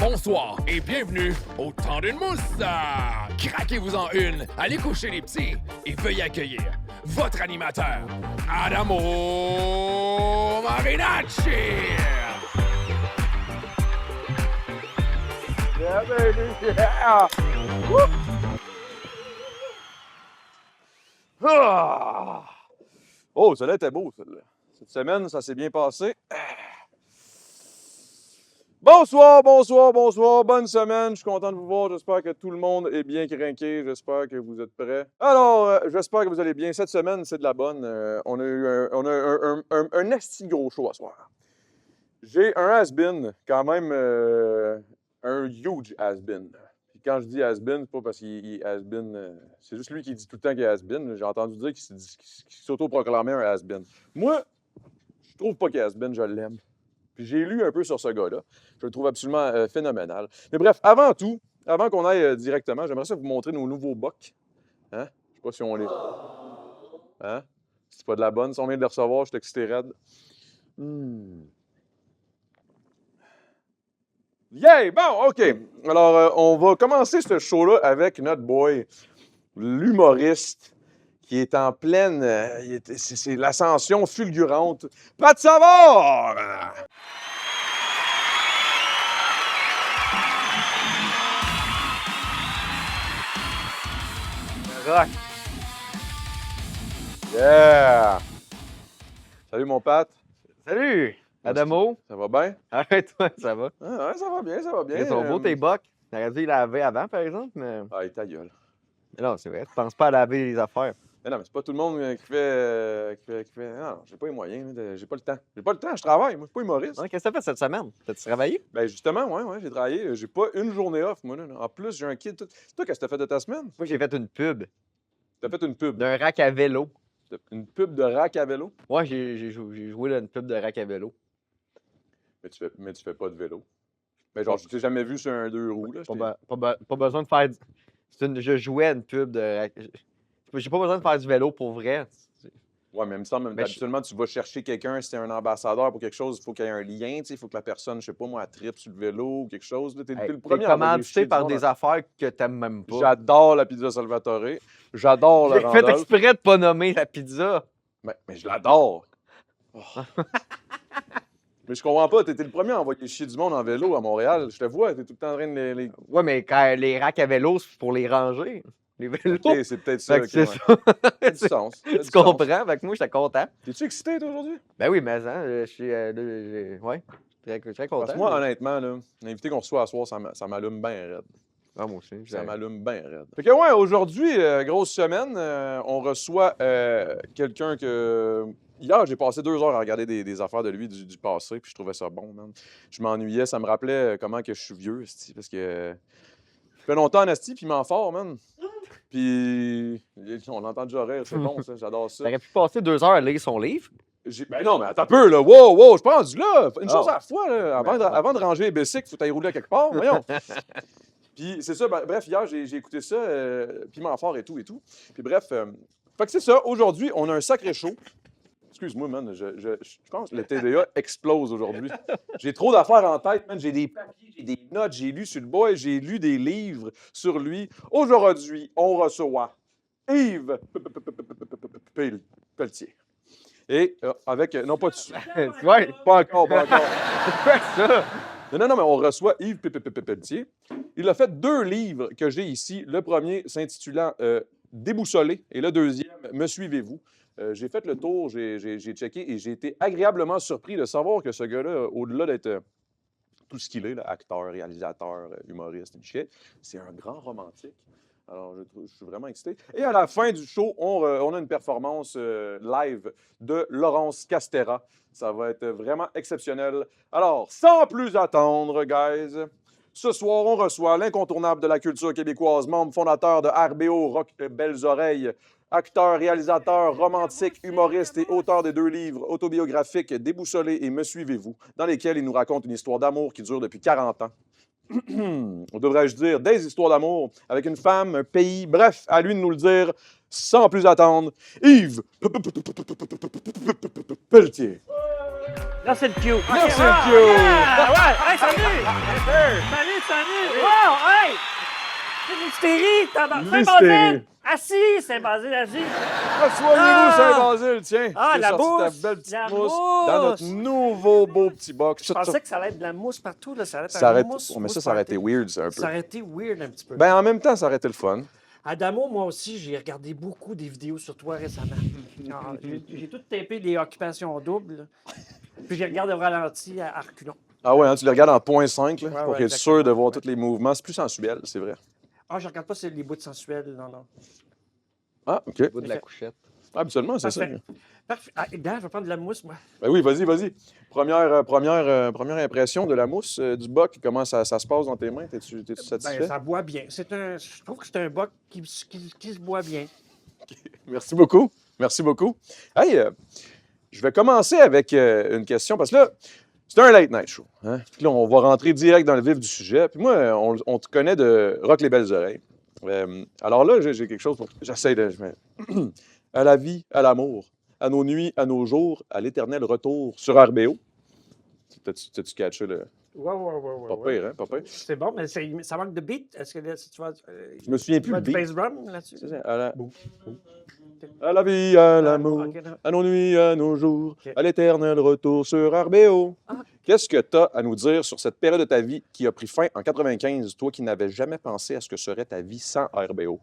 bonsoir et bienvenue au temps d'une mousse. Craquez-vous-en une, allez coucher les petits et veuillez accueillir votre animateur, Adamo Marinacci. Yeah, baby, yeah! Woo! Ah! Oh, celle-là était beau, celle-là. Cette semaine, ça s'est bien passé. Bonsoir, bonsoir, bonsoir. Bonne semaine. Je suis content de vous voir. J'espère que tout le monde est bien crinqué. J'espère que vous êtes prêts. Alors, j'espère que vous allez bien. Cette semaine, c'est de la bonne. On a eu un esti gros show à soir. J'ai un has-been, quand même un huge has-been. Puis quand je dis has-been, c'est pas parce qu'il est has-been. C'est juste lui qui dit tout le temps qu'il est has-been. J'ai entendu dire qu'il s'auto-proclamait un has-been. Moi, je trouve pas qu'il est has-been, je l'aime. Puis j'ai lu un peu sur ce gars-là. Je le trouve absolument phénoménal. Mais bref, avant tout, avant qu'on aille directement, j'aimerais ça vous montrer nos nouveaux bocs. Hein? Je sais pas si on les... Hein? C'est pas de la bonne. Si on vient de les recevoir, je suis excité raide. Yeah! Bon, OK. Alors, on va commencer ce show-là avec notre boy, l'humoriste, qui est en pleine... c'est l'ascension fulgurante. Pat Savard! Rock! Yeah! Salut, mon Pat. Salut! Adamo? Ça va bien? Arrête-toi, ça va. Ah, ouais, ça va bien, ça va bien. Ils sont beaux tes bocs. T'aurais dû les laver avant, par exemple, mais... Ah, ta gueule. Non, c'est vrai, tu penses pas à laver les affaires. Mais non, mais c'est pas tout le monde qui fait... Non, j'ai pas les moyens, j'ai pas le temps. J'ai pas le temps, je travaille, moi, je suis pas humoriste. Qu'est-ce que t'as fait cette semaine? T'as-tu travaillé? Ben justement, ouais, j'ai travaillé. J'ai pas une journée off, moi. Là. En plus, j'ai un kid. Toi, qu'est-ce que t'as fait de ta semaine? Moi, j'ai fait une pub T'as fait une pub. d'un rack à vélo. Une pub de rack à vélo? Ouais, j'ai joué dans une pub de rack à vélo. Mais tu fais pas de vélo. Mais genre, je t'ai jamais vu sur un 2 roues, là. Pas besoin de faire... Je jouais à une pub de rack... J'ai pas besoin de faire du vélo pour vrai. Ouais, mais il me semble, habituellement, tu vas chercher quelqu'un, si t'es un ambassadeur pour quelque chose, il faut qu'il y ait un lien, tu sais, il faut que la personne, je sais pas moi, elle tripe sur le vélo ou quelque chose. T'es le premier à envoyer chier commandité du par monde. des affaires que t'aimes même pas. J'adore la pizza Salvatore. J'adore la J'ai fait exprès de pas nommer la pizza. Mais je l'adore. Oh. Mais je comprends pas, t'étais le premier à envoyer chier du monde en vélo à Montréal. Je te vois, t'es tout le temps en train de les... Ouais, mais quand les racks à vélo, c'est pour les ranger. Les vélos. OK, c'est peut-être ça. Fait que c'est ouais. ça. Ça a du sens. Ça a du Tu sens. comprends? Fait que moi, j'étais content. T'es-tu excité, toi, aujourd'hui? Ben oui, mais je suis... ouais, très content. Parce que moi, honnêtement, là, l'invité qu'on reçoit à soir, ça m'allume bien raide. Ah, moi aussi. Ça m'allume bien raide. Fait que ouais, aujourd'hui, grosse semaine, on reçoit quelqu'un que... Hier, j'ai passé 2 heures à regarder des affaires de lui du passé, puis je trouvais ça bon, man. Je m'ennuyais, ça me rappelait comment que je suis vieux, esti, parce que... Ça fait longtemps en esti, puis il m'en fort, man. Puis... On l'entend déjà rire, c'est bon, ça, j'adore ça. T'aurais pu passer 2 heures à lire son livre. Ben non, mais attends un peu, là. Wow, je suis pas rendu là. Une chose Oh. à la fois, là. Avant de ranger les bicycles, faut t'aller rouler à quelque part. Voyons. Puis c'est ça, bref, hier, j'ai écouté ça, piment fort et tout. Puis bref, fait que c'est ça. Aujourd'hui, on a un sacré show. Excuse-moi, man, je pense que le TDA explose aujourd'hui. J'ai trop d'affaires en tête, man. J'ai des papiers, j'ai des notes, j'ai lu sur le boy, j'ai lu des livres sur lui. Aujourd'hui, on reçoit Yves Pelletier. Et avec... non, pas dessus. Ouais. Pas encore. Quoi ça? Non, mais on reçoit Yves Pelletier. Il a fait 2 livres que j'ai ici. Le premier s'intitulant Déboussolé et le deuxième Me suivez-vous. J'ai fait le tour, j'ai checké et j'ai été agréablement surpris de savoir que ce gars-là, au-delà d'être tout ce qu'il est, là, acteur, réalisateur, humoriste, c'est un grand romantique. Alors, je suis vraiment excité. Et à la fin du show, on a une performance live de Laurence Castera. Ça va être vraiment exceptionnel. Alors, sans plus attendre, guys, ce soir, on reçoit l'incontournable de la culture québécoise, membre fondateur de RBO Rock Belles Oreilles, acteur, réalisateur, romantique, humoriste et auteur des 2 livres autobiographiques Déboussolé et Me suivez-vous, dans lesquels il nous raconte une histoire d'amour qui dure depuis 40 ans. On devrait-je dire des histoires d'amour avec une femme, un pays, bref, à lui de nous le dire sans plus attendre, Yves Pelletier. Là, c'est le cue. Là, c'est le cue. Ah, ouais. Hey, salut! Salut! Wow! Hey! C'est l'hystérie! L'hystérie. Assis! Saint-Basile, assis! Assoyez-vous, Saint-Basile, tiens. Ah, J'ai la sorti ta mousse. belle petite La mousse dans notre mousse. nouveau beau petit box. Je pensais que ça allait être de la mousse partout. Là. Ça allait être Ça un aurait... mousse. Oh, mais mousse ça aurait été party. weird, ça, un peu. Ça aurait été weird un petit peu. Ben, en même temps, ça aurait été le fun. Adamo, moi aussi, j'ai regardé beaucoup des vidéos sur toi récemment. Ah, j'ai tout tapé les occupations doubles. Là. Puis j'ai regardé au ralenti à reculons. Ah ouais, hein, tu le regardes en .5 là, pour ouais, être exactement, sûr de voir ouais. tous les mouvements. C'est plus sensuel, c'est vrai. Ah, je regarde pas les bouts sensuels, non. Ah, OK. Bout de la couchette. Ah, absolument, c'est ça. Parfait. Parfait. Ah, bien, je vais prendre de la mousse, moi. Ben oui, vas-y. Première impression de la mousse du boc. Comment ça se passe dans tes mains? T'es-tu satisfait? Ben, ça boit bien. Je trouve que c'est un boc qui se boit bien. Merci beaucoup. Hey, je vais commencer avec une question, parce que là, c'est un late night show. Hein? Puis là, on va rentrer direct dans le vif du sujet. Puis moi, on te connaît de Rock les belles oreilles. Alors là, j'ai quelque chose pour... J'essaie de... à la vie, à l'amour, à nos nuits, à nos jours, à l'éternel retour sur RBO. T'as-tu catché le... Ouais. Pas pire, hein? Pas pire. C'est bon, mais ça manque de beat. Est-ce que là, si tu vas. Je me souviens plus tu le vas du beat. bass drum là-dessus? C'est ça, Boum. à la vie, à l'amour, Ok, non. à nos nuits, à nos jours, Ok. à l'éternel retour sur RBO. Ah. Qu'est-ce que tu as à nous dire sur cette période de ta vie qui a pris fin en 95, toi qui n'avais jamais pensé à ce que serait ta vie sans RBO?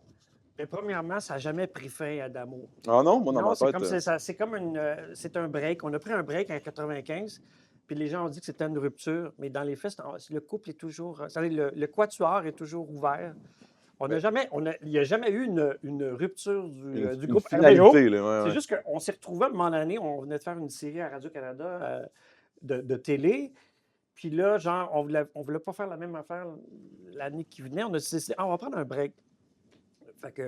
Mais premièrement, ça n'a jamais pris fin à d'amour. Ah non? Moi, dans Non, ma c'est tête... comme c'est comme c'est un break. On a pris un break en 95, puis les gens ont dit que c'était une rupture, mais dans les faits, le couple est toujours, le quatuor est toujours ouvert. On n'a jamais, il n'y a jamais eu une rupture du une groupe finalité, RBO. là, ouais, C'est ouais. juste qu'on s'est retrouvés à un moment donné, on venait de faire une série à Radio-Canada de télé. Puis là, genre, on voulait pas faire la même affaire l'année qui venait. On a décidé, on va prendre un break. Fait que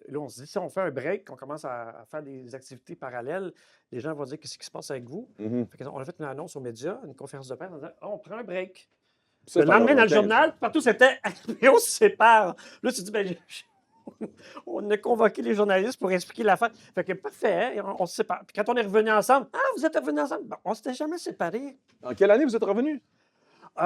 là, on se dit, si on fait un break, qu'on commence à faire des activités parallèles, les gens vont dire qu'est-ce qui se passe avec vous. Mhm. Fait qu'on a fait une annonce aux médias, une conférence de presse, en disant, on prend un break. Ça, Le lendemain, dans le 95. journal, partout, c'était RBO se sépare. Là, tu te dis, ben, on a convoqué les journalistes pour expliquer l'affaire. Fait que parfait, hein, on se sépare. Puis quand on est revenus ensemble, vous êtes revenus ensemble? Ben, on s'était jamais séparés. En quelle année vous êtes revenu? On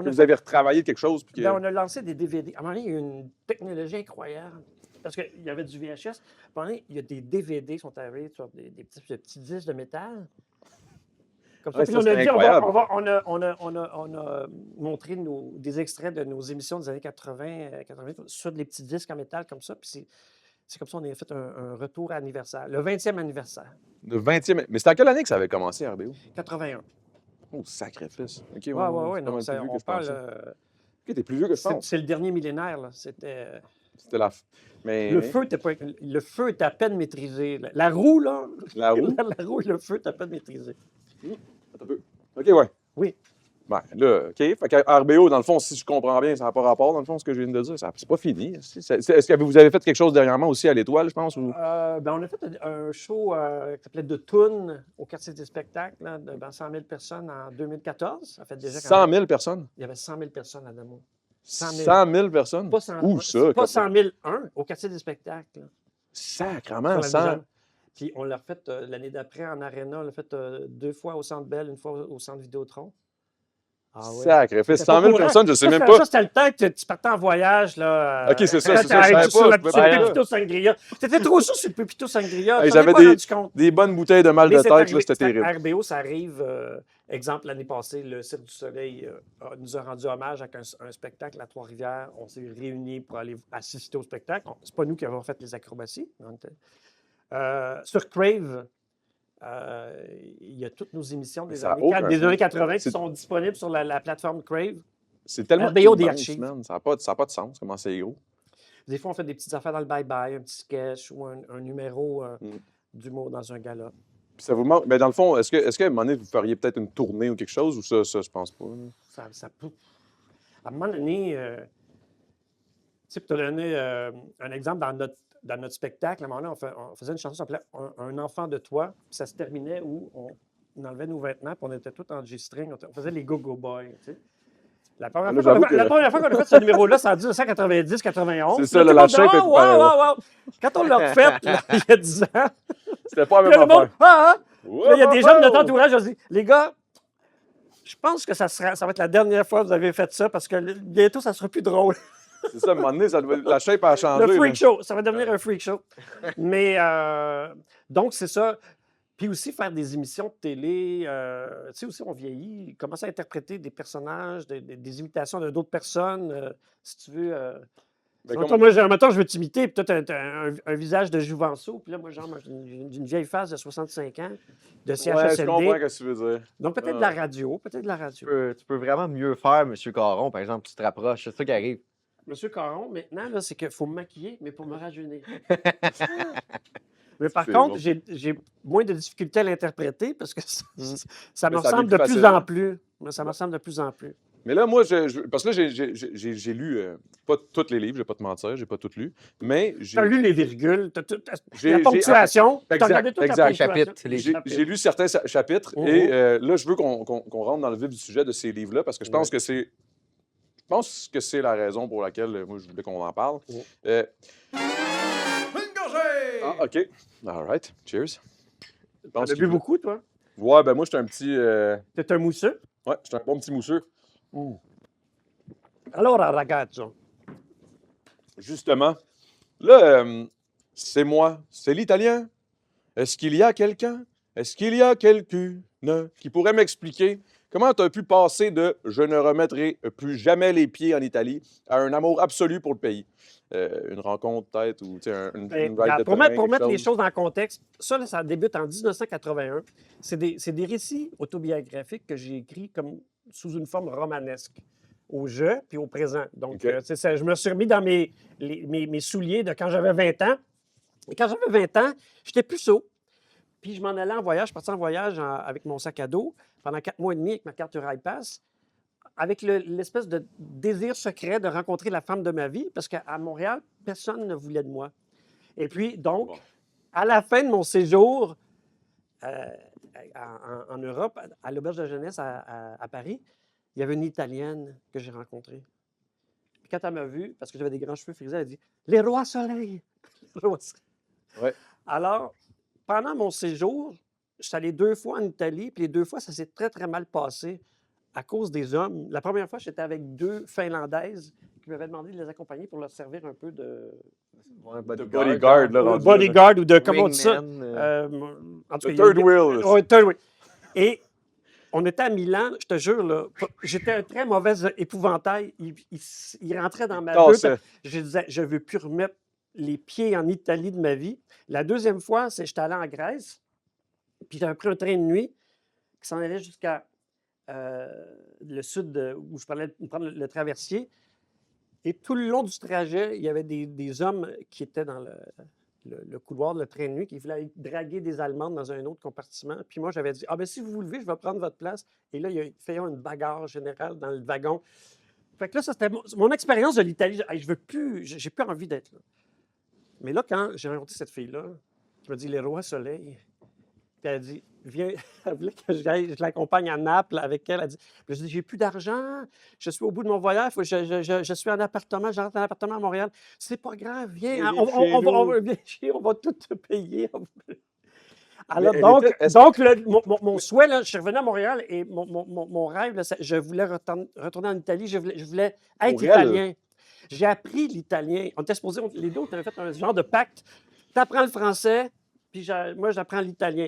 a Vous avez retravaillé quelque chose? Puis que... ben, on a lancé des DVD. À un moment donné, il y a eu une technologie incroyable. Parce qu'il y avait du VHS. À un moment donné, il y a des DVD qui sont arrivés sur des petits disques de métal. Comme ça. Ouais, Puis ça, on a c'est dit, incroyable. on a montré des extraits de nos émissions des années 80, 80 sur des petits disques en métal comme ça. Puis c'est comme ça qu'on a fait un retour anniversaire. Le 20e anniversaire. Le 20e... Mais c'était à quelle année que ça avait commencé, RBO? 81. Oh, sacrifice. OK, Ouais, non, c'est pas mal plus vieux on que je parle... pensais. OK, t'es plus vieux que je pense. c'est le dernier millénaire, là. C'était... C'était la... Mais... Le feu était à peine maîtrisé. La roue, là. La roue? La roue et le feu étaient à peine maîtrisés. Attends un peu. OK, ouais. Oui. Ben, là, OK. Fait que RBO, dans le fond, si je comprends bien, ça n'a pas rapport, dans le fond, ce que je viens de dire. C'est pas fini. Est-ce que vous avez fait quelque chose dernièrement aussi à l'Étoile, je pense? Ou... Ben, on a fait un show qui s'appelait De Toune au quartier des spectacles, là, devant 100 000 personnes en 2014. Ça fait déjà 100 000 personnes? Il y avait 100 000 personnes à Damo. 100 000 personnes? Pas 100 Où ça? Pas 100 001 au quartier des spectacles. Là, Sacrement, sur la 100. Vision. Puis on l'a refait l'année d'après en Arena. On l'a fait 2 fois au Centre Bell, 1 fois au Centre Vidéotron. Ah ouais. Sacrifice. T'étais pas 100 000 au courant? personnes, je sais Ça, même ça, pas. Ça, c'était le temps que tu partais en voyage. Là, OK, c'est ça, quand c'est ça, je t'arrêtes savais sur pas. le Pépito Sangria. T'étais trop chaud sur le Pépito Sangria. Hey, Tu t'en es j'avais pas rendu compte. des bonnes bouteilles de mal Mais de c'est tête, arrivé, là, c'était terrible. RBO, ça arrive. Exemple, l'année passée, le Cirque du Soleil nous a rendu hommage avec un spectacle à Trois-Rivières. On s'est réunis pour aller assister au spectacle. C'est pas nous qui avons fait les acrobaties. Sur Crave, il y a toutes nos émissions des Ça a années, aucun des sens. années 80 qui C'est- sont disponibles sur la plateforme Crave. C'est tellement RBO des immense, archives. man. Ça n'a pas de sens, comment c'est gros. Des fois, on fait des petites affaires dans le bye-bye, un petit sketch ou un numéro Mm. d'humour dans un gala. Puis ça vous manque. Mais dans le fond, est-ce qu'à un moment donné, vous feriez peut-être une tournée ou quelque chose, ou ça je pense pas? Là? Ça peut... À un moment donné, tu sais, pour te donner un exemple, dans notre spectacle, à un moment donné, on faisait une chanson qui s'appelait Un enfant de toi. Puis ça se terminait où on enlevait nos vêtements, puis on était tous en G-string. On faisait les Go-Go Boys, tu sais. La première fois qu'on a fait ce numéro-là, c'est en 1990-91. C'est ça, la shape est wow. Quand on l'a refait, là, il y a 10 ans, C'était pas la puis même le monde, affaire. Là, il y a des gens de notre entourage qui ont dit, les gars, je pense que ça va être la dernière fois que vous avez fait ça parce que bientôt, ça sera plus drôle. C'est ça, à un moment donné, la shape a changé. Le freak là. show, ça va devenir un freak show. Mais donc, c'est ça. Puis aussi faire des émissions de télé, tu sais, aussi, on vieillit, commencer à interpréter des personnages, des imitations de d'autres personnes, si tu veux. Ben, Mettons, comme- moi, mettons, je veux t'imiter, puis toi, tu as un visage de Jouvenceau, puis là, moi, genre, j'ai une vieille face de 65 ans, de Ouais, je CHSLD. comprends ce que tu veux dire. Donc, peut-être de la radio, peut-être de la radio. Tu peux vraiment mieux faire, M. Caron, par exemple, tu te rapproches, c'est ça qui arrive. Monsieur Caron, maintenant, là, c'est qu'il faut me maquiller, mais pour me rajeunir. Mais par C'est contre, bon. j'ai moins de difficultés à l'interpréter parce que ça me Mais ça ressemble devient de plus plus facile. en plus. Ça me ressemble de plus en plus. Mais là, moi, parce que là, j'ai lu, pas tous les livres, je vais pas te mentir, j'ai pas tout lu, mais Tu as lu les virgules, J'ai- la j'ai- ponctuation, tu as exact, regardé toute la exact. ponctuation. Chapitres, les j'ai lu certains chapitres Mhm. et là, je veux qu'on rentre dans le vif du sujet de ces livres-là parce que je pense que c'est. Je pense que c'est la raison pour laquelle moi, je voulais qu'on en parle. Mhm. Ah, OK. All right. Cheers. Je Tu pense as qu'il bu beaucoup, toi? Ouais, ben moi, j'étais un petit. Tu es un mousseux? Ouais, j'étais un bon petit mousseux. Alors, ragazzo. Justement. Là, c'est moi. C'est l'italien. Est-ce qu'il y a quelqu'un? Est-ce qu'il y a quelqu'une qui pourrait m'expliquer comment tu as pu passer de je ne remettrai plus jamais les pieds en Italie à un amour absolu pour le pays? Une rencontre, peut-être, ou tu sais, une Ben, ride regarde, de pour terrain, mettre quelque les chose? choses dans le contexte, ça, là, ça débute en 1981. C'est des récits autobiographiques que j'ai écrits comme sous une forme romanesque, au jeu puis au présent. Donc, OK. tu sais, je me suis remis dans mes souliers de quand j'avais 20 ans. Et quand j'avais 20 ans, j'étais puceau. Puis je m'en allais en voyage, je partais en voyage avec mon sac à dos pendant 4 mois et demi avec ma carte Pass, avec l'espèce de désir secret de rencontrer la femme de ma vie, parce qu'à Montréal, personne ne voulait de moi. Et puis, donc, Bon. à la fin de mon séjour en Europe, à l'auberge de jeunesse à Paris, il y avait une Italienne que j'ai rencontrée. Puis quand elle m'a vu, parce que j'avais des grands cheveux frisés, elle a dit « Les rois soleil! » Les rois soleil. Ouais. Alors, pendant mon séjour, je suis allé 2 fois en Italie, puis les 2 fois, ça s'est très, très mal passé à cause des hommes. La première fois, j'étais avec 2 Finlandaises qui m'avaient demandé de les accompagner pour leur servir un peu de Ouais, bodyguard, là, rendu bodyguard ou de, comment on dit ça? wingman, En tout Le cas, third wheel. là. Ouais, third wheel. Et on était à Milan, je te jure, là, j'étais un très mauvais épouvantail. Il rentrait dans ma Ah, bulle. c'est- Je disais, je ne veux plus remettre les pieds en Italie de ma vie. La deuxième fois, c'est j'étais allé en Grèce, puis j'avais pris un train de nuit qui s'en allait jusqu'à le sud, où je parlais de prendre le traversier. Et tout le long du trajet, il y avait des hommes qui étaient dans le couloir de le train de nuit, qui voulaient aller draguer des Allemandes dans un autre compartiment. Puis moi, j'avais dit, ah ben si vous vous levez, je vais prendre votre place. Et là, il y a fait une bagarre générale dans le wagon. Fait que là, ça, c'était mon expérience de l'Italie. Hey, je veux plus, j'ai plus envie d'être là. Mais là, quand j'ai rencontré cette fille-là, qui m'a dit, les rois soleil, puis elle a dit, viens, elle voulait que je l'accompagne à Naples avec elle. Elle a dit, puis je dis, j'ai plus d'argent, je suis au bout de mon voyage, je suis en appartement, j'ai un appartement à Montréal. C'est pas grave, viens, Viens on chez nous. viens chez- on va tout te payer. Alors, Mais elle donc, était- est-ce- donc mon souhait, là, je suis revenu à Montréal et mon rêve, là, je voulais retourner en Italie, je voulais être Pour elle? italien. J'ai appris l'italien. On était supposés, les deux, on avait fait un genre de pacte. Tu apprends le français, puis moi, j'apprends l'italien.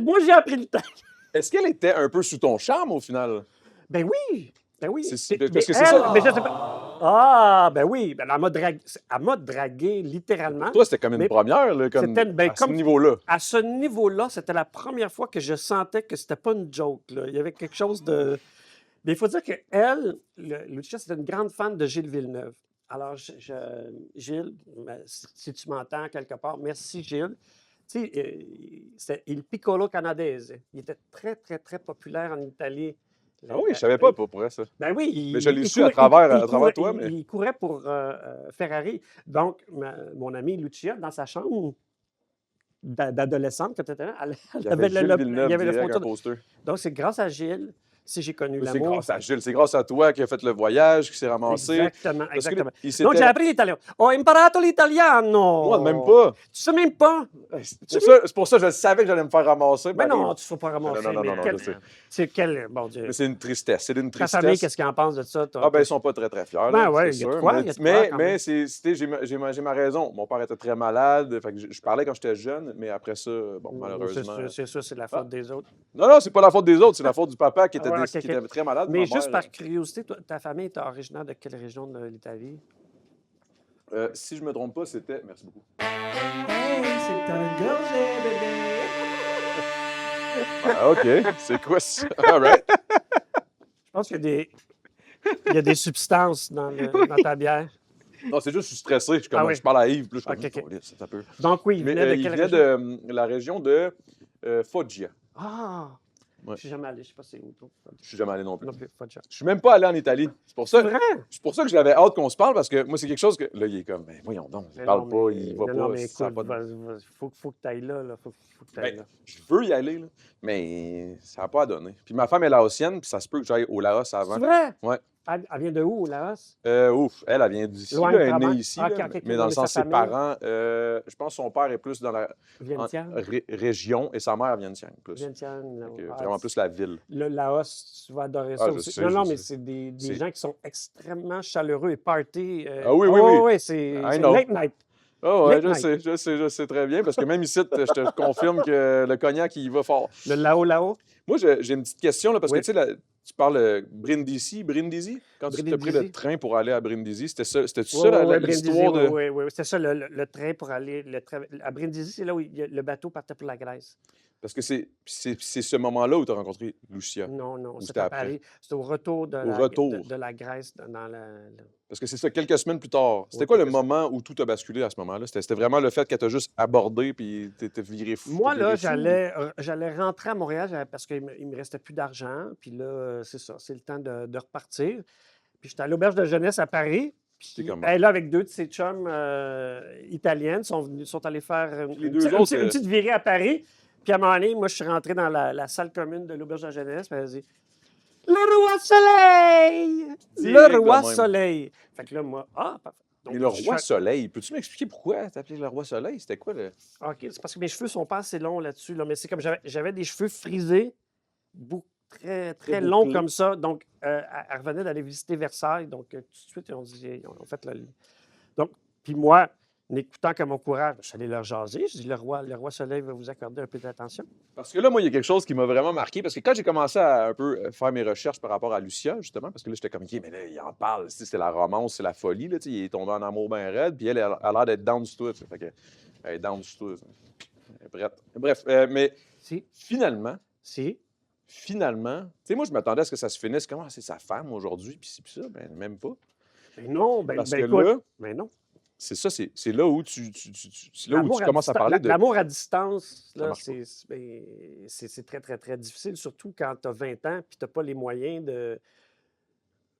Moi, j'ai appris l'italien. Est-ce qu'elle était un peu sous ton charme au final? Ben oui! Ben oui! Parce Mais que c'est ça. mais je sais pas. Ah, ben oui! Ben, elle m'a dragué littéralement. Toi, c'était comme une Mais première, là, comme, c'était à ce niveau-là. À ce niveau-là, c'était la première fois que je sentais que c'était pas une joke. Là. Il y avait quelque chose de. Mais il faut dire qu'elle, Lucia, c'était une grande fan de Gilles Villeneuve. Alors, Gilles, si tu m'entends quelque part, merci Gilles. Tu sais, c'est Il Piccolo Canadese. Il était très, très, très populaire en Italie. Ah oui, je savais pas pour vrai, ça. Ben oui, Mais je l'ai il su à courait- travers il courait- toi, mais- il courait pour Ferrari. Donc, mon amie Lucia, dans sa chambre d'adolescente, quand elle était là, Il y avait Gilles Villeneuve il y avait le direct, photo un poster. Donc, c'est grâce à Gilles. si j'ai connu C'est l'amour. grâce à Gilles, c'est grâce à toi qui a fait le voyage, qui s'est ramassé. Exactement, Parce que exactement. il Non, j'ai s'était... appris l'italien. Ho imparato l'italiano. Moi, même pas. Tu sais même pas? C'est pour ça que je savais que j'allais me faire ramasser. Mais Marie. non, tu ne seras pas ramasser. non, mais non, quel- je sais. c'est quel... Bon Dieu. Mais c'est une tristesse. C'est une Ta tristesse. famille, qu'est-ce qu'ils en pensent de ça? Ah, ben, ils sont pas très, très fiers. Ben là, ouais, c'est il y a de sûr. quoi, Mais, il y a de quoi, mais, quand mais même. j'ai ma raison. Mon père était très malade. Fait que je parlais quand j'étais jeune, mais après ça, bon, malheureusement. C'est ça, c'est la faute des autres. Non, c'est pas la faute des autres, c'est la faute du papa qui était, Ah ouais, qui ok. était très malade. Mais Ma juste mère, par curiosité, toi, ta famille est originaire de quelle région de l'Italie? si je me trompe pas, c'était. Merci beaucoup. Hey, c'est un gorget, bébé! Ah, OK. C'est quoi ça? All right. Je pense qu'il y a des substances dans ta bière. Non, c'est juste, je suis stressé. Ah oui. Je parle à Yves, puis là, je suis Ok, comme, c'est un peu. Donc oui, il Mais venait de il quelle venait région? de la région de Foggia. Ah! Ouais. Je suis jamais allé, je sais pas c'est où. toi. Je suis jamais allé non plus. Non plus, pas de chance. Je suis même pas allé en Italie. C'est pour ça, C'est vrai? c'est pour ça que j'avais hâte qu'on se parle, parce que moi, c'est quelque chose que. Là, il est comme, ben voyons donc, il Mais parle non, pas, mais- il va non, pas. Non, mais ça a écoute, pas de- faut que tu ailles là. Faut que tu ailles Ben, là. je veux y aller, là, mais ça n'a pas à donner. Puis ma femme est laotienne, puis ça se peut que j'aille au Laos avant. C'est vrai? Ouais. Elle vient de où, Laos? Ouf, elle vient d'ici, là, elle est Loin-Grandement. née ici, Ah, là, ok, ok, mais non, dans le mais sens, sa ses famille? parents, je pense que son père est plus dans la Vientiane? région et sa mère vient de Tiang, plus. Vientiane. Donc, Ah, vraiment plus la ville. Le Laos, tu vas adorer Ah, ça je aussi. sais, non, je non, sais. mais c'est des C'est- gens qui sont extrêmement chaleureux et party. Ah oui, oui, oui. Oui, c'est I c'est know. late night. Oh, ouais, Late night. je sais très bien, parce que même ici, je te confirme que le cognac, il va fort. Le Lao. Moi, j'ai une petite question, là, parce Oui. que, tu sais, tu parles Brindisi? Quand tu t'as pris le Brindisi. train pour aller à Brindisi, c'était Oui, ça, l'histoire de... Oui, oui, c'est ça, le train pour aller. À Brindisi, c'est là où le bateau partait pour la Grèce. Parce que c'est ce moment-là où tu as rencontré Lucia. Non, Ou c'était c'était à après? Paris. C'était au retour Au retour. de la Grèce dans Parce que c'est ça, quelques semaines plus tard. C'était Oui, quoi le quelques moment où tout a basculé à ce moment-là? C'était vraiment le fait qu'elle t'a juste abordé puis t'étais viré fou? Moi, t'es là, viré fou? j'allais rentrer à Montréal parce qu'il me restait plus d'argent. Puis là, c'est ça, c'est le temps de repartir. Puis j'étais à l'auberge de jeunesse à Paris. Puis C'est comme- elle est là avec deux de ses chums italiennes, sont allés faire Les deux autres, une petite virée à Paris. Puis à un moment donné, moi, je suis rentré dans la salle commune de l'auberge de jeunesse. Puis elle a dit « Le roi soleil! Direct Le de roi même. soleil! » Fait que là, moi, parfait. Donc, Mais le je roi fais- soleil, peux-tu m'expliquer pourquoi t'appelais le roi soleil? C'était quoi le... OK, c'est parce que mes cheveux sont pas assez longs là-dessus. Là, mais c'est comme j'avais des cheveux frisés, très, très longs bouclés. comme ça. Donc, elle revenait d'aller visiter Versailles. Donc, tout de suite, ils ont fait le... Donc, puis moi, n'écoutant que mon courage, je suis allé leur jaser. Je dis, le roi Soleil va vous accorder un peu d'attention. Parce que là, moi, il y a quelque chose qui m'a vraiment marqué. Parce que quand j'ai commencé à un peu faire mes recherches par rapport à Lucia, justement, parce que là, j'étais comme, OK, mais là, il en parle. C'est la romance, c'est la folie. Là, il est tombé en amour bien raide. Puis elle a l'air d'être down sur tout. Fait que, elle est down sur tout. Elle est prête. Bref, mais Si, finalement, si. tu sais, moi, je m'attendais à ce que ça se finisse. Comment c'est sa femme aujourd'hui? Puis ci, puis ça. Ben, même pas. Mais non, Parce ben que écoute, là, mais non. c'est ça, c'est là où c'est là où tu commences à parler de. L'amour à distance, Ça là, marche pas. c'est très, très, très difficile, surtout quand tu as 20 ans puis tu n'as pas les moyens de...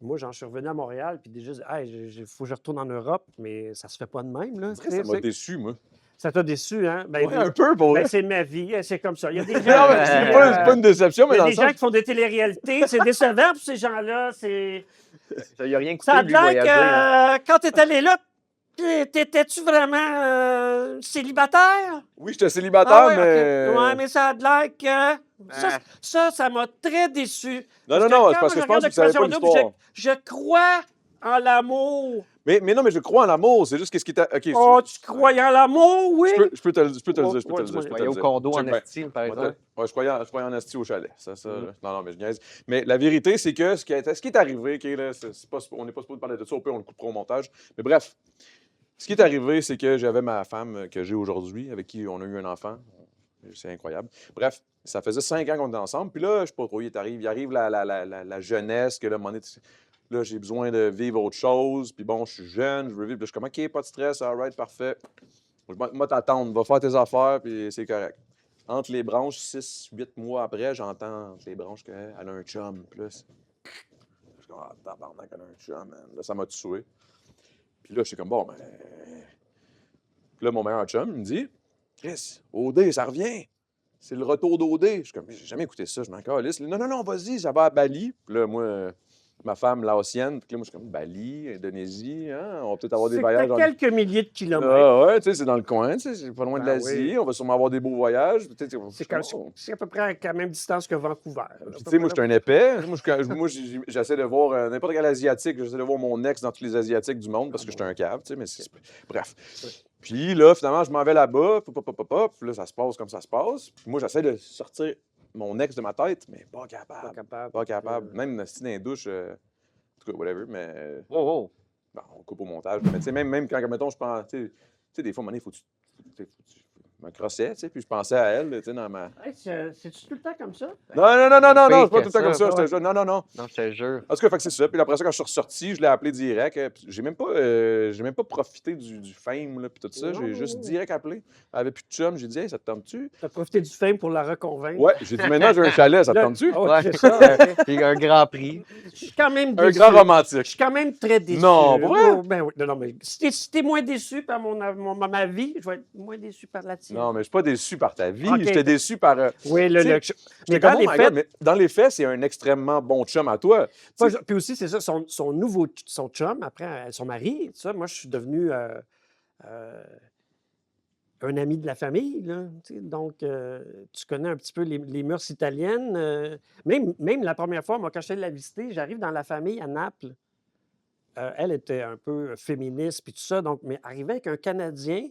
Moi, j'en suis revenu à Montréal, puis déjà, il faut que je retourne en Europe, mais ça se fait pas de même, là. Ça m'a déçu, moi. Ça t'a déçu, hein? Ben, Ouais, un peu, pour vrai. c'est ma vie, c'est comme ça. Il y a des Non, gens, mais c'est pas une déception, il mais y a dans des le gens sens. qui font des téléréalités, c'est décevant pour ces gens-là. Il n'y a rien coûté Ça a de lui l'air voyager. hein. que quand tu es allé là, t'étais-tu vraiment célibataire? Oui, j'étais célibataire, Ah ouais, mais. OK. Ouais, mais ça a l'air que... Ah. Ça m'a très déçu. Non, Parce non, que c'est quand parce que moi, je pense que vous savez pas regarde Occupation l'histoire. Double, je crois en l'amour. Mais non, mais je crois en l'amour. C'est juste qu'est-ce qui t'a. OK. Oh, tu croyais en l'amour, oui? Je peux te le dire. Je peux te le Ouais, dire. Je peux te le dis-moi. dire. Voyez au condo Check en bien. estime, par Ouais, exemple. je croyais en esti au chalet. Ça, non, mais je niaise. Mais la vérité, c'est que ce qui est arrivé, OK, là, on n'est pas supposé parler de ça, au pire, on le coupera au montage. Mais bref, ce qui est arrivé, c'est que j'avais ma femme que j'ai aujourd'hui, avec qui on a eu un enfant. C'est incroyable. Bref, ça faisait 5 ans qu'on était ensemble. Puis là, je sais pas trop, il arrive la jeunesse, que là, à un moment donné, là, j'ai besoin de vivre autre chose. Puis bon, je suis jeune, je veux vivre. Puis je suis comme, OK, pas de stress, all right, parfait. Moi, t'attendre, va faire tes affaires, puis c'est correct. Entre les branches, 6-8 mois après, j'entends entre les branches qu'elle a un chum. Puis là, je suis comme, ah, tabarnak, elle a un chum, man. Là, ça m'a tué. Puis là, je suis comme, bon, ben. Puis là, mon meilleur chum, il me dit, Chris, OD, ça revient. c'est le retour d'OD. Je suis comme, j'ai jamais écouté ça, je m'en calisse. Non, non, non, vas-y, ça va à Bali. Puis là, moi, ma femme laotienne, puis là, moi, je suis comme, Bali, Indonésie, hein, on va peut-être avoir des C'est voyages. à quelques milliers de kilomètres. Ah ouais, tu sais, c'est dans le coin, tu sais, c'est pas loin de Ben l'Asie, oui. on va sûrement avoir des beaux voyages. C'est à peu près à la même distance que Vancouver. Puis, tu sais, moi, je suis un épais. Moi, j'essaie de voir n'importe quel Asiatique. J'essaie de voir mon ex dans tous les Asiatiques du monde parce que je suis un cave, tu sais, mais bref. Puis là, finalement, je m'en vais là-bas, puis là, ça se passe comme ça se passe. Puis moi, j'essaie de sortir mon ex de ma tête, mais pas capable. Pas capable. Pas capable. Même si dans les douches, en tout cas, whatever, mais Oh, bon, on coupe au montage. Mais tu sais, même quand, mettons, je pense, tu sais, des fois, à un moment donné, faut que tu me crossais, tu sais, puis je pensais à elle, tu sais, dans ma... Hey, c'est-tu tout le temps comme ça? Non, non, non, non, non, non, c'est pas Fake tout le temps comme ça, ça, je te jure. Non, non, non. non, je te jure. En tout cas, fait que c'est ça. Puis après ça, quand je suis ressorti, je l'ai appelé direct. Puis j'ai même pas profité du fame, là, puis tout ça. Non, J'ai non, juste non. direct appelé. Elle avait plus de chum. J'ai dit, hey, ça te tente-tu? T'as profité du fame pour la reconvaincre. Ouais, j'ai dit, maintenant, j'ai un chalet, ça te Là- tente-tu? Ah ouais, Ouais. c'est ça. ok. Puis un grand prix. Je suis quand même Un déçu. grand Je romantique. suis quand même très déçu. Non, pas vrai? Oh, ben oui. Non, non, mais si t'es moins déçu par ma vie, je vais être moins déçu par la tienne. Non, mais je suis pas déçu par ta vie. Ok. J'étais déçu par. Oui, Tu sais, mais J'étais dans comme, les oh my faits, God, mais dans les faits, c'est un extrêmement bon chum à toi. Tu sais, puis aussi, c'est ça, son chum, après, son mari, ça, moi, je suis devenu un ami de la famille, là, tu sais. Donc, tu connais un petit peu les mœurs italiennes. Même la première fois, moi, quand je suis allé la visiter, j'arrive dans la famille à Naples. Elle était un peu féministe, puis tout ça. Donc, mais arriver avec un Canadien,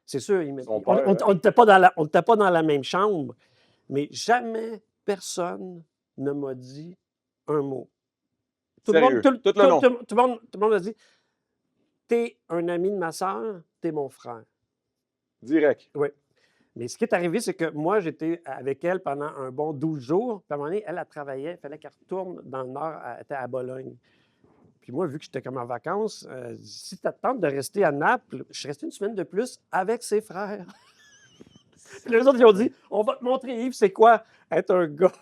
c'est sûr, Son père, on n'était pas dans la même chambre, mais jamais personne ne m'a dit un mot. Sérieux? Tout le long? Tout le monde m'a dit, t'es un ami de ma sœur, t'es mon frère. Direct. Oui. Mais ce qui est arrivé, c'est que moi, j'étais avec elle pendant un bon 12 jours. Puis à un moment donné, elle travaillait, il fallait qu'elle retourne dans le Nord, elle était à Bologne. Puis moi, vu que j'étais comme en vacances, si tu tentes de rester à Naples, je suis resté une semaine de plus avec ses frères. Puis les autres, ils ont dit, on va te montrer, Yves, c'est quoi être un gars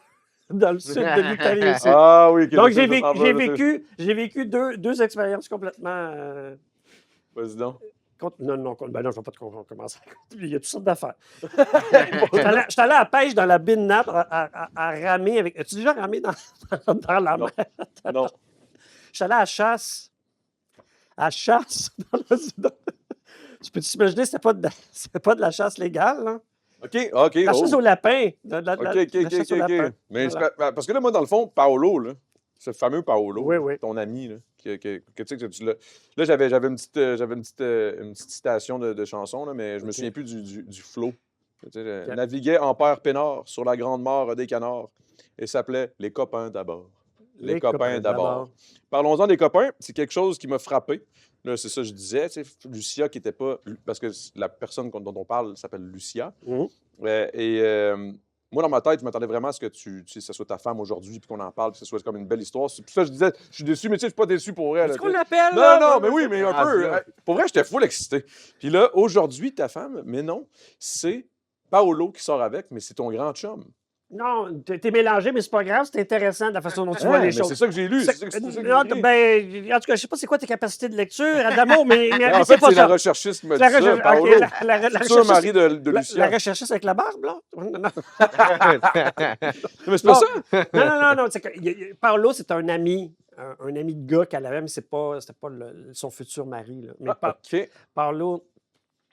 dans le sud de l'Italie aussi. Ah oui, Donc, je sais. j'ai vécu deux expériences complètement... Vas-y donc. non, ben non, je ne vais pas te commencer à compter. Il y a toutes sortes d'affaires. J'étais allé à la pêche dans la baie de Naples à ramer avec... As-tu déjà ramé dans la Non. mer? Non. Je suis allé à la chasse. À la chasse. Tu peux t'imaginer, c'était pas de la chasse légale, là. OK. La chasse oh. au lapin. OK. La chasse au lapin. Mais Voilà. parce que là, moi, dans le fond, Paolo, là, ce fameux Paolo, Oui, oui. ton ami, là, que tu sais que tu l'as. Là, j'avais une petite citation de chanson, là, mais je me OK. souviens plus du flow. Tu sais, je OK. naviguais en père peinard sur la grande mare des canards et s'appelait Les copains d'abord. Les copains d'abord. Parlons-en des copains. C'est quelque chose qui m'a frappé. Là, c'est ça que je disais. Tu sais, Lucia qui n'était pas. Parce que la personne dont on parle s'appelle Lucia. Mhm. Moi, dans ma tête, je m'attendais vraiment à ce que ça soit ta femme aujourd'hui, puis qu'on en parle, puis que ce soit comme une belle histoire. C'est pour ça que je disais, je suis déçu, mais tu sais, je suis pas déçu pour elle. Est-ce là, qu'on tu sais. l'appelle? Non, là? non, mais oui, mais un Ah, peu. là. Pour vrai, j'étais full excité. Puis là, aujourd'hui, ta femme, mais non, c'est Paolo qui sort avec, mais c'est ton grand chum. Non, t'es mélangé, mais c'est pas grave, c'est intéressant de la façon dont tu vois Hein, les mais choses. c'est ça que j'ai lu. C'est- C'est ça que j'ai non, lu. ben, en tout cas, je sais pas c'est quoi tes capacités de lecture, Adamo, mais En c'est fait, pas c'est la ça. recherchiste qui m'a dit La ça, recherche- Paolo. ok, la Futur recherchiste- mari de Lucia. La recherchiste avec la barbe, là? Non, non. Mais c'est pas ça. Non, c'est que Paolo, c'est un ami de gars qu'elle avait, mais c'était pas son futur mari, là. Mais OK. Paolo,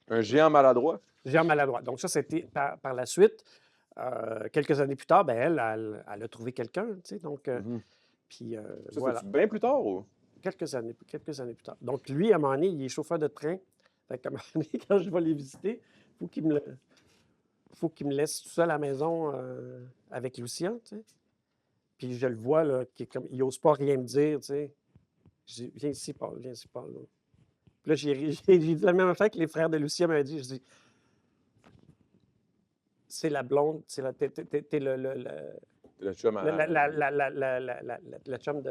Un géant maladroit. Jean Maladroit. Donc ça, c'était par la suite. Quelques années plus tard, ben, elle a trouvé quelqu'un, tu sais, donc, puis Ça, voilà, c'est bien plus tard ou? quelques années plus tard. Donc lui, à un moment donné, il est chauffeur de train. Fait qu'à un moment donné, quand je vais les visiter, faut qu'il me laisse tout seul à la maison avec Lucien, tu sais. Puis je le vois, là, il n'ose pas rien me dire, tu sais. Je dis, viens ici, Paul, là. Puis là, j'ai dit la même affaire que les frères de Lucien m'avaient dit. Je dis, c'est la blonde, t'es Le chum à... la chum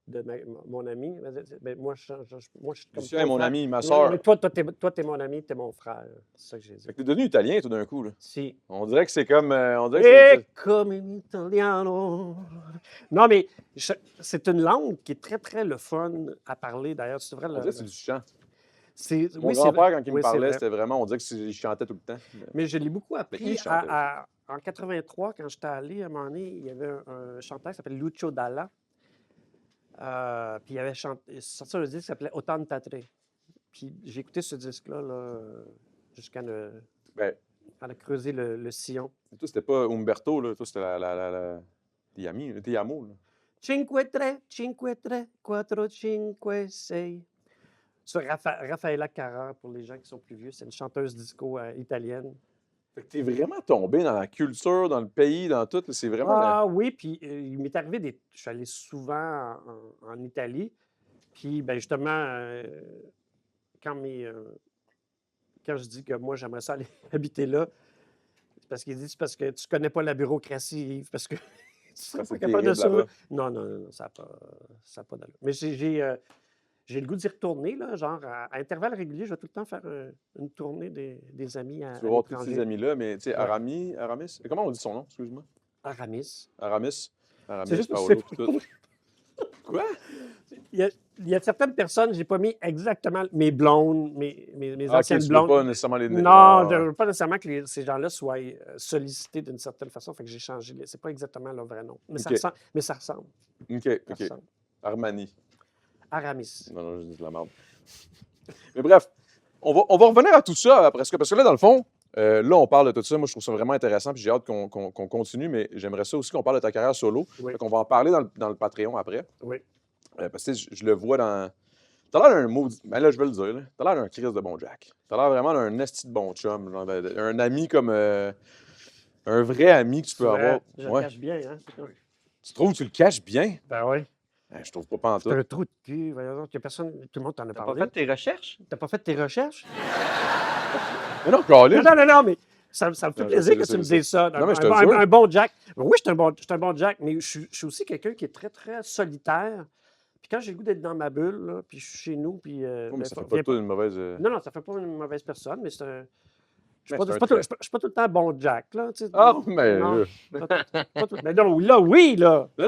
de mon ami. Mais moi, je suis comme Lucien ton est mon frère. ami, ma Non, sœur. mais toi, t'es mon ami, t'es mon frère. C'est ça que j'ai dit. Fait que t'es devenu italien tout d'un coup, là. Si. On dirait que c'est comme... on dirait que E come in italiano. Non, mais c'est une langue qui est très, très le fun à parler. D'ailleurs, tu devrais on dirait que c'est du chant. Mon Oui, c'est grand-père, vrai. quand il me Oui, c'est parlait, vrai. c'était vraiment, on dirait qu'il chantait tout le temps. Mais je l'ai beaucoup il appris chantait. en 83, quand j'étais allé, à un moment donné, il y avait un chanteur qui s'appelle Lucio Dalla. Puis il avait sorti un disque qui s'appelait Autant Tatre. Puis j'ai écouté ce disque-là là, jusqu'à Ben, creuser le sillon. toi, c'était pas Umberto, là. Toi, c'était la Ti amo, là. Cinque, tre, cinque, tre, quattro, cinque, sei. Ça, Raffaella Carrà, pour les gens qui sont plus vieux, c'est une chanteuse disco italienne. Fait que t'es vraiment tombé dans la culture, dans le pays, dans tout. C'est vraiment... Ah oui, puis il m'est arrivé je suis allé souvent en Italie. Puis, ben justement, quand je dis que moi, j'aimerais ça aller habiter là, c'est parce qu'il dit c'est parce que tu connais pas la bureaucratie, Yves, parce que tu serais c'est pas capable de terrible survivre. là-bas. Non, ça n'a pas d'allure. Mais j'ai le goût d'y retourner, là, genre à intervalles réguliers, je vais tout le temps faire une tournée des amis à Tu vas voir tous ces l'étranger. amis-là, mais tu sais, Ouais. Aramis, comment on dit son nom, excuse-moi? Aramis. Aramis, C'est juste parce Paolo, que tout. Quoi? il y a certaines personnes, j'ai pas mis exactement mes blondes, mes Ah, ok, anciennes tu veux blondes. pas nécessairement les... Non, Ah, je ouais. veux pas nécessairement que ces gens-là soient sollicités d'une certaine façon. Fait que j'ai changé. C'est pas exactement leur vrai nom. Mais, OK. ça ressemble. OK, Ça OK. ressemble. Armani. Aramis. Non, je dis de la merde. Mais bref, on va revenir à tout ça après ça, parce que là, dans le fond, là, on parle de tout ça. Moi, je trouve ça vraiment intéressant, puis j'ai hâte qu'on continue, mais j'aimerais ça aussi qu'on parle de ta carrière solo. Oui. Fait qu'on va en parler dans le Patreon après. Oui. Parce que tu sais, je le vois dans... T'as l'air d'un maudit... Ben là, je vais le dire, là. T'as l'air d'un Chris de bon Jack. T'as l'air vraiment d'un esti de bon chum. Genre un ami comme... un vrai ami que tu peux avoir. Je le Ouais. cache bien, hein? Tu trouves que tu le caches bien? Ben oui. Je trouve pas pantoute. C'est un trou de cul. Voyons donc, il y a personne. Tout le monde t'en a T'as pas parlé. fait tes recherches? T'as pas fait tes recherches? Mais non, Colin, Non, mais ça me fait Non, je plaisir sais, que je tu me sais. dises ça. Non, mais je te un, le jure. un bon Jack. Oui, je suis un bon Jack, mais je suis aussi quelqu'un qui est très, très solitaire. Puis quand j'ai le goût d'être dans ma bulle, là, puis je suis chez nous, puis... Oh, mais ben, ça fait viens pas toi une mauvaise... Non, ça fait pas une mauvaise personne, mais c'est un... Je Mais ne c'est un suis trait. pas tout le temps bon Jack, là. Tu sais. Ah, mais... Non, pas tout- mais non, là, oui, là! Non,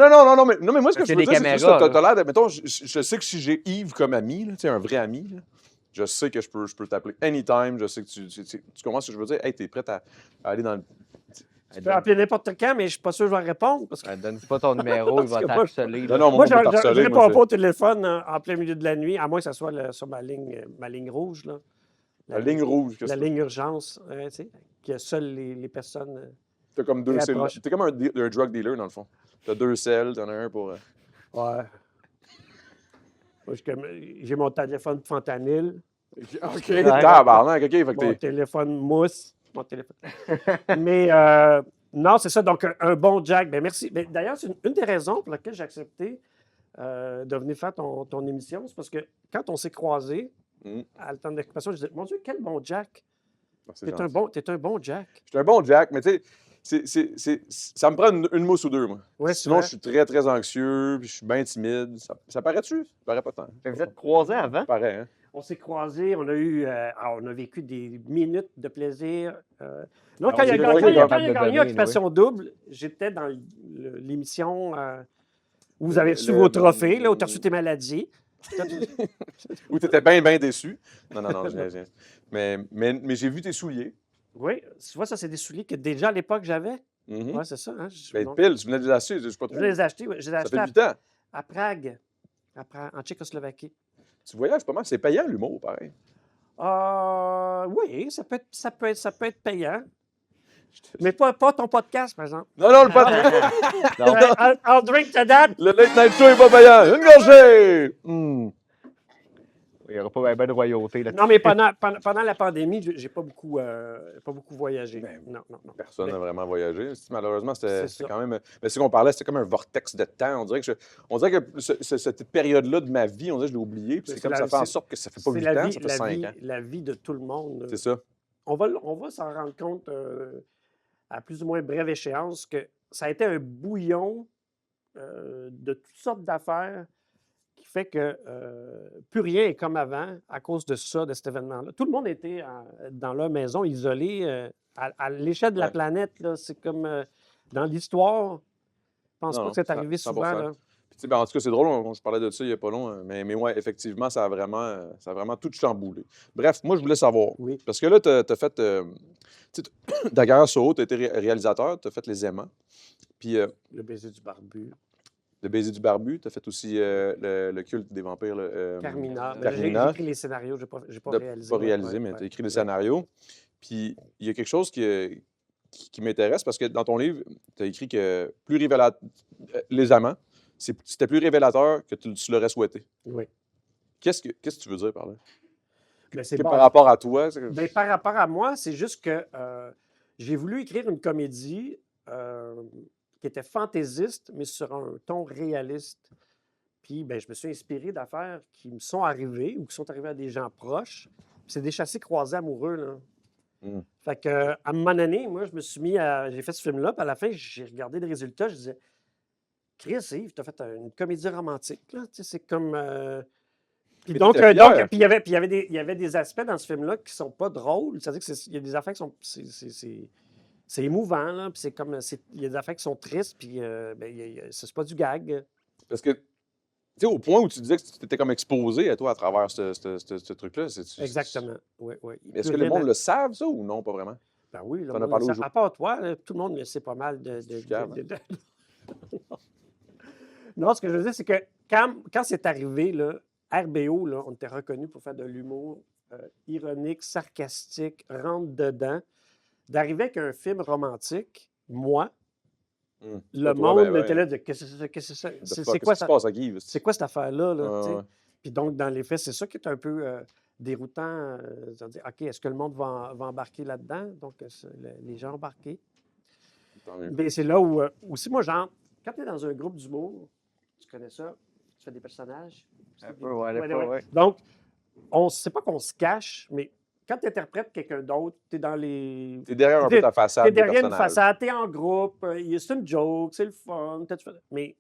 mais moi, ce que Parce je qu'il y veux a dire, des c'est que caméras, t'as l'air de... Mettons, je sais que si j'ai Yves comme ami, là, tu sais, un vrai ami, là, je sais que je peux t'appeler anytime, je sais que tu comprends ce que je veux dire? Hey, t'es prête à aller dans le... Tu peux appeler n'importe quand, mais je suis pas sûr que je vais répondre. Parce que Donne pas ton numéro, il va Parce que moi, t'harceler. Non, là. non, moi, on peut je t'harceler, réponds moi, pas au téléphone en plein milieu de la nuit, à moins que ça soit sur ma ligne rouge, là. La ligne rouge, La qu'est-ce que ligne urgence, tu sais, que seules les personnes... t'as comme deux très cellules. proche. T'es comme un drug dealer, dans le fond. T'as deux selles, t'en as un pour... Ouais. Moi, j'ai mon téléphone fentanyl, OK, tabarnak, OK, fait que mon t'es... téléphone mousse, mon téléphone... Mais non, c'est ça. Donc, un bon Jack. Ben merci. Ben, d'ailleurs, c'est une des raisons pour lesquelles j'ai accepté de venir faire ton émission. C'est parce que quand on s'est croisés à le temps d'occupation, je disais, mon Dieu, quel bon Jack. Ah, c'est T'es gentil. un bon Jack. Je suis un bon Jack, mais tu sais, ça me prend une mousse ou deux, moi. Ouais, Sinon, c'est je suis très, très anxieux, puis je suis bien timide. Ça paraît-tu? Ça paraît pas tant. Fait que vous êtes croisés avant? Ça paraît, hein? On s'est croisés, on a vécu des minutes de plaisir. Non, Alors, quand il y a c'est quand quoi il y a qu'on va te gagné donner, Occupation Double, j'étais dans l'émission où vous avez reçu Le- vos trophées, là, où tu as reçu tes maladies. Ou t'étais bien, bien déçu. Non, mais j'ai vu tes souliers. Oui, tu vois, ça, c'est des souliers que déjà à l'époque j'avais. Mhm. Oui, c'est ça. Hein? Ben, pile, tu venais de les acheter, je sais pas Je trop. les ai achetés, oui. Je les ai Ça achetés fait 8 ans. à Prague, en Tchécoslovaquie. Tu voyages pas mal. C'est payant, l'humour, pareil. Oui, ça peut être payant. Mais pas ton podcast, par exemple. Non, le pas. I'll drink to that. Le Late Night Show est pas payant. Une gorgée! Il n'y aura pas bien de royauté là-dessus. Non, mais pendant la pandémie, j'ai pas beaucoup voyagé. Non. Personne n'a vraiment voyagé. Malheureusement, C'est c'était ça. quand même. Mais c'est qu'on parlait, c'était comme un vortex de temps. On dirait que cette période-là de ma vie, on dirait que je l'ai oublié. Puis c'est comme ça fait en sorte que ça fait pas 8 ans, ça fait 5 ans. La vie de tout le monde. C'est ça. On va s'en rendre compte à plus ou moins brève échéance que ça a été un bouillon de toutes sortes d'affaires qui fait que plus rien est comme avant à cause de ça, de cet événement-là. Tout le monde était dans leur maison, isolé. À l'échelle de la Ouais. planète, là, c'est comme dans l'histoire. Je pense Non, pas que c'est non, arrivé 100%. souvent. Là. Puis, tu sais, ben, en tout cas, c'est drôle, je parlais de ça il n'y a pas long, mais ouais, effectivement, ça a vraiment tout chamboulé. Bref, moi, je voulais savoir, Oui. parce que là, tu as fait, tu sais, ta carrière solo, tu as été réalisateur, tu as fait Les Aimants, puis Le baiser du barbu. Le Baiser du Barbu, tu as fait aussi le Culte des vampires, là, Carmina. Ben, Carmina. j'ai écrit les scénarios, j'ai pas T'as réalisé. pas ouais, réalisé, ouais, mais ouais. tu as écrit des scénarios. Puis il y a quelque chose qui m'intéresse parce que dans ton livre, tu as écrit que plus révélateur, Les Amants, c'était plus révélateur que tu l'aurais souhaité. Oui. Qu'est-ce que tu veux dire par là? Ben, c'est Que bon. par rapport à toi? Ben, par rapport à moi, c'est juste que j'ai voulu écrire une comédie qui était fantaisiste, mais sur un ton réaliste. Puis ben, je me suis inspiré d'affaires qui me sont arrivées ou qui sont arrivées à des gens proches. Puis c'est des chassés-croisés amoureux, là. Mm. Fait que, à un moment donné, moi, je me suis mis à. J'ai fait ce film-là, puis à la fin, j'ai regardé les résultats, je disais, Chris, Yves, t'as fait une comédie romantique, là. Tu sais, c'est comme. Puis Mais donc, t'étais fier. puis il y avait des aspects dans ce film-là qui sont pas drôles. C'est-à-dire qu'il y a des affaires qui sont. C'est émouvant, là. Puis c'est comme. Il y a des affaires qui sont tristes, puis ben, c'est pas du gag. Parce que, tu sais, au point où tu disais que tu t'étais comme exposé à toi à travers ce truc-là. Exactement. Oui, oui. Est-ce que le monde le savent, ça, ou non, pas vraiment? Ben oui, le T'en as monde parlé le aux sait. À part toi, là, tout le monde le sait pas mal de. Je suis cave, Non, ce que je veux dire, c'est que quand c'est arrivé, là, RBO, là, on était reconnu pour faire de l'humour ironique, sarcastique, rentre-dedans. D'arriver avec un film romantique, moi, le Toi, monde ben, était là de qu'est-ce que c'est ça? Qu'est-ce C'est qui quoi se ça? passe à Guy? C'est quoi cette affaire-là? Là, tu sais? Ouais. Puis donc, dans les faits, c'est ça qui est un peu déroutant. De dire, OK, est-ce que le monde va embarquer là-dedans? Donc, les gens embarqués. Tant mieux. Ben, c'est là où, aussi, moi, genre, quand tu es dans un groupe d'humour, tu connais ça, tu fais des personnages. Un peu, ouais, Ouais, des fois, ouais. ouais. Donc, c'est pas qu'on se cache, mais quand tu interprètes quelqu'un d'autre, tu es dans les. T'es derrière un peu ta façade. Tu es de derrière une personnage. façade, tu es en groupe, c'est une joke, c'est le fun. Mais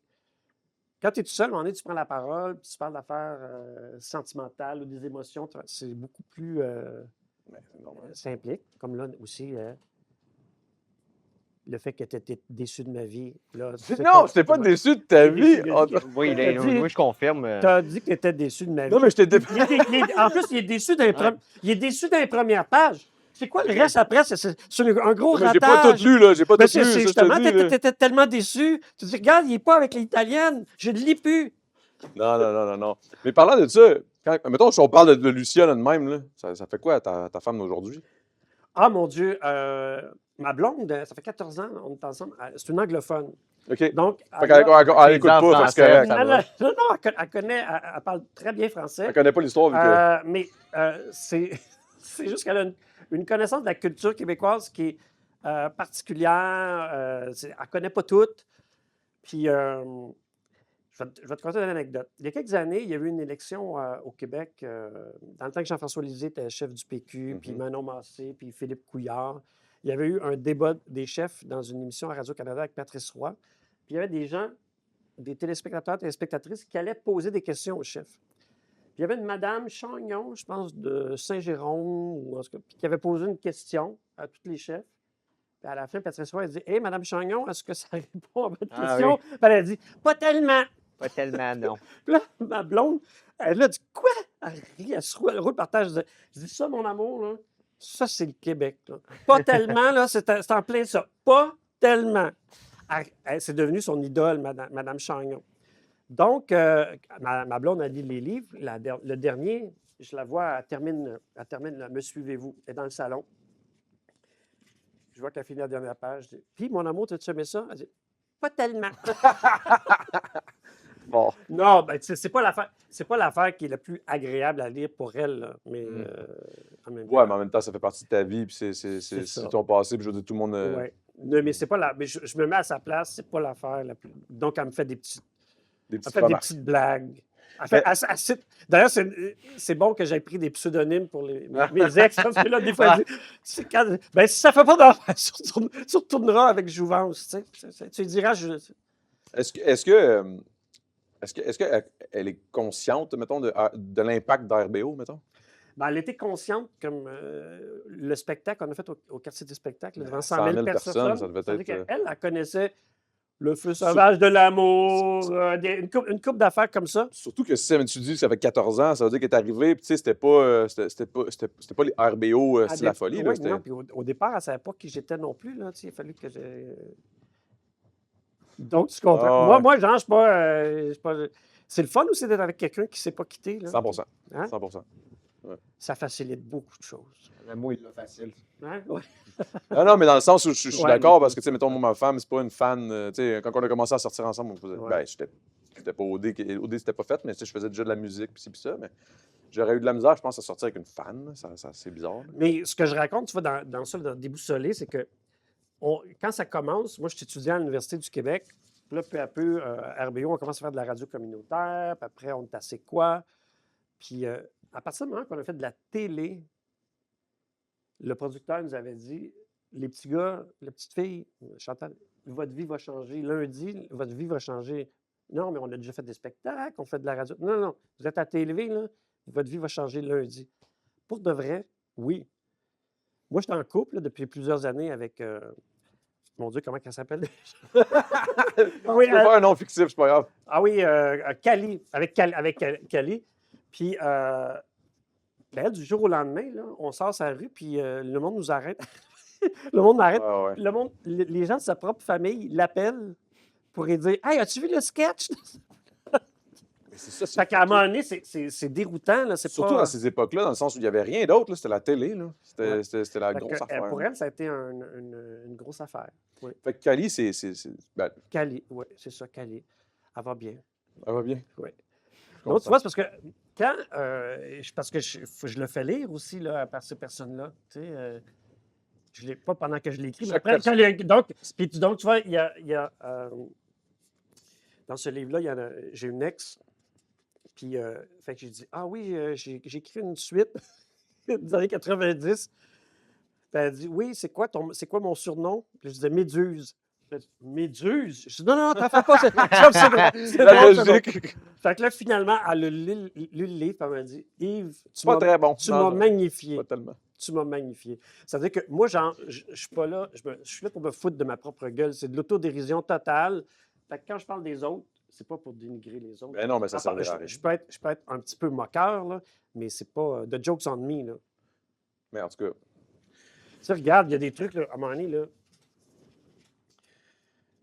quand tu es tout seul, à un moment donné, tu prends la parole, puis tu parles d'affaires sentimentales ou des émotions, c'est beaucoup plus Ouais, c'est normal. simplique. Comme là aussi, le fait que tu étais déçu de ma vie. Là, Non, je t'ai pas déçu de ta vie. Oui, oui, je confirme. Tu as dit que tu étais déçu de ma vie. Non, mais je t'ai En plus, il est déçu dans les premières pages. C'est quoi le reste après? C'est un gros Mais j'ai pas ratage. tout lu, là. J'ai pas Mais tout lu. c'est ça, je te justement, le dis, là. t'étais tellement déçu. Tu te dis, regarde, il n'est pas avec l'italienne. Je ne lis plus. Non. Mais parlant de ça, mettons, si on parle de Lucia, là, de même, là, ça fait quoi ta femme d'aujourd'hui? Ah, mon Dieu. Ma blonde, ça fait 14 ans, on est ensemble. C'est une anglophone. OK. Donc, Fait qu'elle elle écoute en pas, fait que c'est français, correct. non, elle connaît, elle parle très bien français. Elle connaît pas l'histoire, vu que... Mais c'est juste qu'elle a une connaissance de la culture québécoise qui est particulière. Elle ne connaît pas toutes. Puis, je vais te conter une anecdote. Il y a quelques années, il y a eu une élection au Québec, dans le temps que Jean-François Lisée était chef du PQ, puis Manon Massé, puis Philippe Couillard. Il y avait eu un débat des chefs dans une émission à Radio-Canada avec Patrice Roy. Puis il y avait des gens, des téléspectateurs, téléspectatrices qui allaient poser des questions aux chefs. Puis il y avait une madame Chagnon, je pense, de Saint-Jérôme, ou en tout cas, puis qui avait posé une question à tous les chefs. Puis à la fin, Patrice Roy a dit « Hey, madame Chagnon, est-ce que ça répond à votre question? oui. Puis elle a dit « Pas tellement. » Pas tellement, non. Puis là, ma blonde, elle a dit « Quoi? » Elle rit, elle roule par terre. Je dis « Ça, mon amour, là, ça, c'est le Québec. Là. Pas tellement, là, c'est en plein ça. Pas tellement. » C'est devenu son idole, Madame Chagnon. Donc, ma blonde a lu les livres. Le dernier, je la vois, elle termine là, Me suivez-vous? Elle est dans le salon. Je vois qu'elle finit la dernière page. Je dis, puis, mon amour, t'as-tu aimé ça? Elle dit, pas tellement. Bon. Non, ben, c'est pas l'affaire qui est la plus agréable à lire pour elle, là, mais en même temps. Ouais, mais en même temps, ça fait partie de ta vie, puis c'est ça. ton passé, puis je veux dire, tout le monde... Ouais. Non, mais c'est pas la. Mais je me mets à sa place, c'est pas l'affaire la plus. Donc, elle me fait des petites. Des Elle petites fait des remarques. petites blagues. Elle cite- D'ailleurs, c'est bon que j'ai pris des pseudonymes pour mes ex, parce que là, des fois, si ça fait pas d'affaire, tu retourneras avec Jouvence, tu sais. Tu lui diras, Est-ce qu'elle est consciente, mettons, de l'impact d'RBO, mettons? ben, elle était consciente, comme le spectacle qu'on a fait au quartier des spectacles, là, devant 100 100 000 000 personnes. personnes, ça devait C'est-à-dire être, qu'elle, elle connaissait Le feu sauvage de l'amour, une couple d'affaires comme ça. Surtout que si tu dis que ça fait 14 ans, ça veut dire qu'elle est arrivée, puis tu sais, c'était pas les RBO À c'est des- la folie. Là, oui, c'était... non, puis au départ, elle ne savait pas qui j'étais non plus. Là, tu sais, il a fallu que je. Donc, tu comprends. Ah, ouais. Moi, genre, je suis pas. C'est le fun aussi d'être avec quelqu'un qui ne s'est pas quitté. Là. 100%. Hein? 100%. Ça facilite beaucoup de choses. L'amour, il l'a facile. Hein? Ouais. Non, mais dans le sens où je suis Ouais, d'accord mais- parce que, tu sais, mettons, moi, ma femme, c'est pas une fan. Tu sais, quand on a commencé à sortir ensemble, on faisait. Ouais. Ben, j'étais pas OD, c'était pas fait, mais tu sais, je faisais déjà de la musique, pis ci, pis ça. Mais j'aurais eu de la misère, je pense, à sortir avec une fan. C'est bizarre. Là. Mais ce que je raconte, tu vois, dans ça, dans Déboussolé, c'est que quand ça commence, moi, je suis étudiant à l'Université du Québec. Puis là, peu à peu, RBO, on commence à faire de la radio communautaire. Puis après, on est à C'est quoi? Puis à partir du moment qu'on a fait de la télé, le producteur nous avait dit, les petits gars, les petites filles, Chantal, votre vie va changer. Lundi, votre vie va changer. Non, mais on a déjà fait des spectacles, on fait de la radio. Non, non, vous êtes à télé, là, votre vie va changer lundi. Pour de vrai, oui. Moi, je suis en couple là, depuis plusieurs années avec. Mon Dieu, comment elle s'appelle déjà? Oui, Je peux faire un nom fictif, c'est pas grave. ah oui, Cali, avec Cali. Puis, ben, elle, du jour au lendemain, là, on sort sur la rue, puis le monde nous arrête. Le monde m'arrête. Ouais, ouais. Le monde, les gens de sa propre famille l'appellent pour lui dire Hey, as-tu vu le sketch? Mais c'est ça, Fait qu'à un moment donné, c'est déroutant. Là, c'est Surtout pas... dans ces époques-là, dans le sens où il n'y avait rien d'autre, là, c'était la télé. Là. Ouais. C'était la Fait grosse que, affaire. pour elle, ça a été une grosse affaire. Oui. Fait que Cali, ben, Cali, oui, c'est ça, Cali. Elle va bien. ça va bien. Oui. Je Non, tu comprends. vois, c'est parce que quand. Parce que je le fais lire aussi là, par ces personnes-là. Tu sais, je l'ai pas pendant que je l'écris, mais Chaque après, personne. donc, tu vois, il y a dans ce livre-là, j'ai une ex, puis fait que j'ai dit Ah oui, j'ai écrit une suite des années 90. Puis elle a dit Oui, c'est quoi mon surnom? Puis je disais Méduse. Elle a dit, Méduse? Je dis Non, non, t'en fais pas. C'est La drôle, c'est drôle. logique. Fait que là, finalement, elle a lu le livre, puis elle m'a dit Yves, Pas très bon. tu Non, m'as non, magnifié. Pas tellement. Tu m'as magnifié. Ça veut dire que moi, genre, je suis pas là, je suis là pour me foutre de ma propre gueule. C'est de l'autodérision totale. Fait que quand je parle des autres, c'est pas pour dénigrer les autres. Ben non, mais ça À part- servira à rien. je peux être un petit peu moqueur, là, mais c'est pas the jokes on me. Là. Mais en tout cas, Tu sais, regarde, il y a des trucs, là, à un moment donné, là.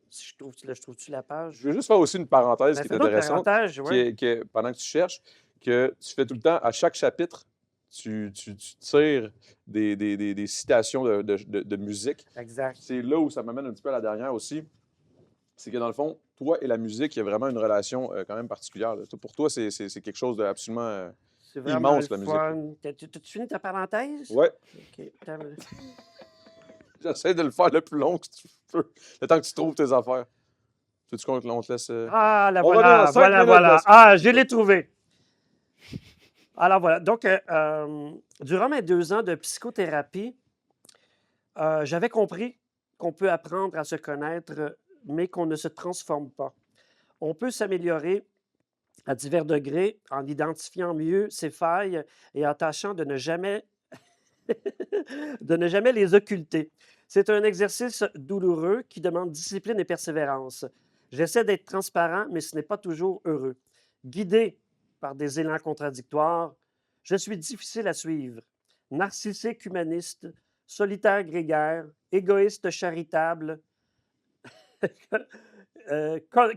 Si je trouve-tu la page? je veux juste faire aussi une parenthèse Ben, qui est fais donc intéressante. davantage, ouais. Pendant que tu cherches, que tu fais tout le temps, à chaque chapitre, tu tires des citations de musique. Exact. C'est là où ça m'amène un petit peu à la dernière aussi. C'est que dans le fond, toi et la musique, il y a vraiment une relation quand même particulière. Là. Pour toi, c'est quelque chose d'absolument. C'est vraiment immense, le la musique. fun. T'as-tu fini ta parenthèse? Ouais, OK. j'essaie de le faire le plus long que tu peux. Le temps que tu trouves tes affaires. Veux-tu qu'on te laisse. Ah, la On revient voilà, dans 5 voilà, minutes, voilà. là. Ah, je l'ai trouvé. Alors voilà. Donc, durant mes 2 ans de psychothérapie, j'avais compris qu'on peut apprendre à se connaître, mais qu'on ne se transforme pas. On peut s'améliorer à divers degrés en identifiant mieux ses failles et en tâchant de ne jamais, de ne jamais les occulter. C'est un exercice douloureux qui demande discipline et persévérance. J'essaie d'être transparent, mais ce n'est pas toujours heureux. Guidé par des élans contradictoires, je suis difficile à suivre. Narcissique humaniste, solitaire grégaire, égoïste charitable,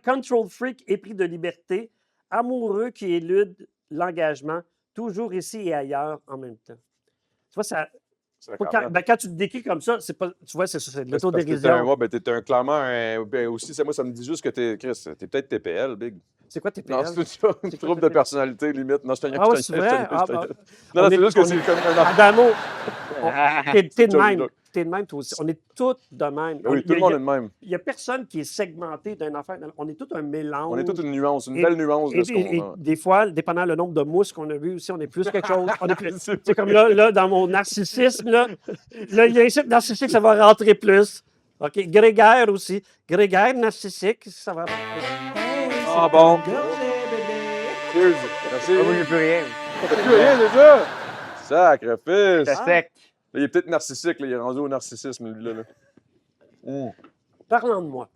control freak épris de liberté, amoureux qui élude l'engagement, toujours ici et ailleurs en même temps. Tu vois, ça, C'est quand, quand tu te décris comme ça, c'est pas, tu vois, c'est ça, c'est de l'autodérision. Ouais, ben, t'es clairement ben, aussi, moi, ça me dit juste que t'es peut-être TPL, Big. C'est quoi TPL? Non, c'est pas une C'est quoi trouble de TPL? personnalité, limite. Non, je te Ah ouais, c'est vrai? Ah, Non, bah, non, on c'est est- juste que on c'est est- comme un enfant. Adamo, t'es de Johnny même. Duck. T'es de même, toi aussi. On est tous de même. Ben oui, tout le monde est de même. Il n'y a personne qui est segmenté d'une affaire. On est tous un mélange. On est toute une nuance, une Et- belle nuance de ce Et qu'on a. des fois, dépendant le nombre de mousses qu'on a vu aussi, on est plus quelque chose. On est plus- c'est comme là, dans mon narcissisme, là, il y a ici, narcissique, ça va rentrer plus. OK. Grégaire aussi. Grégaire, narcissique, ça va. Ah bon. Cheers. Merci. Ah, moi, j'ai plus rien. T'as plus rien déjà? Sacrifice! C'est sec. Là, il est peut-être narcissique, là. Il est rendu au narcissisme, lui, là. Parlant de moi.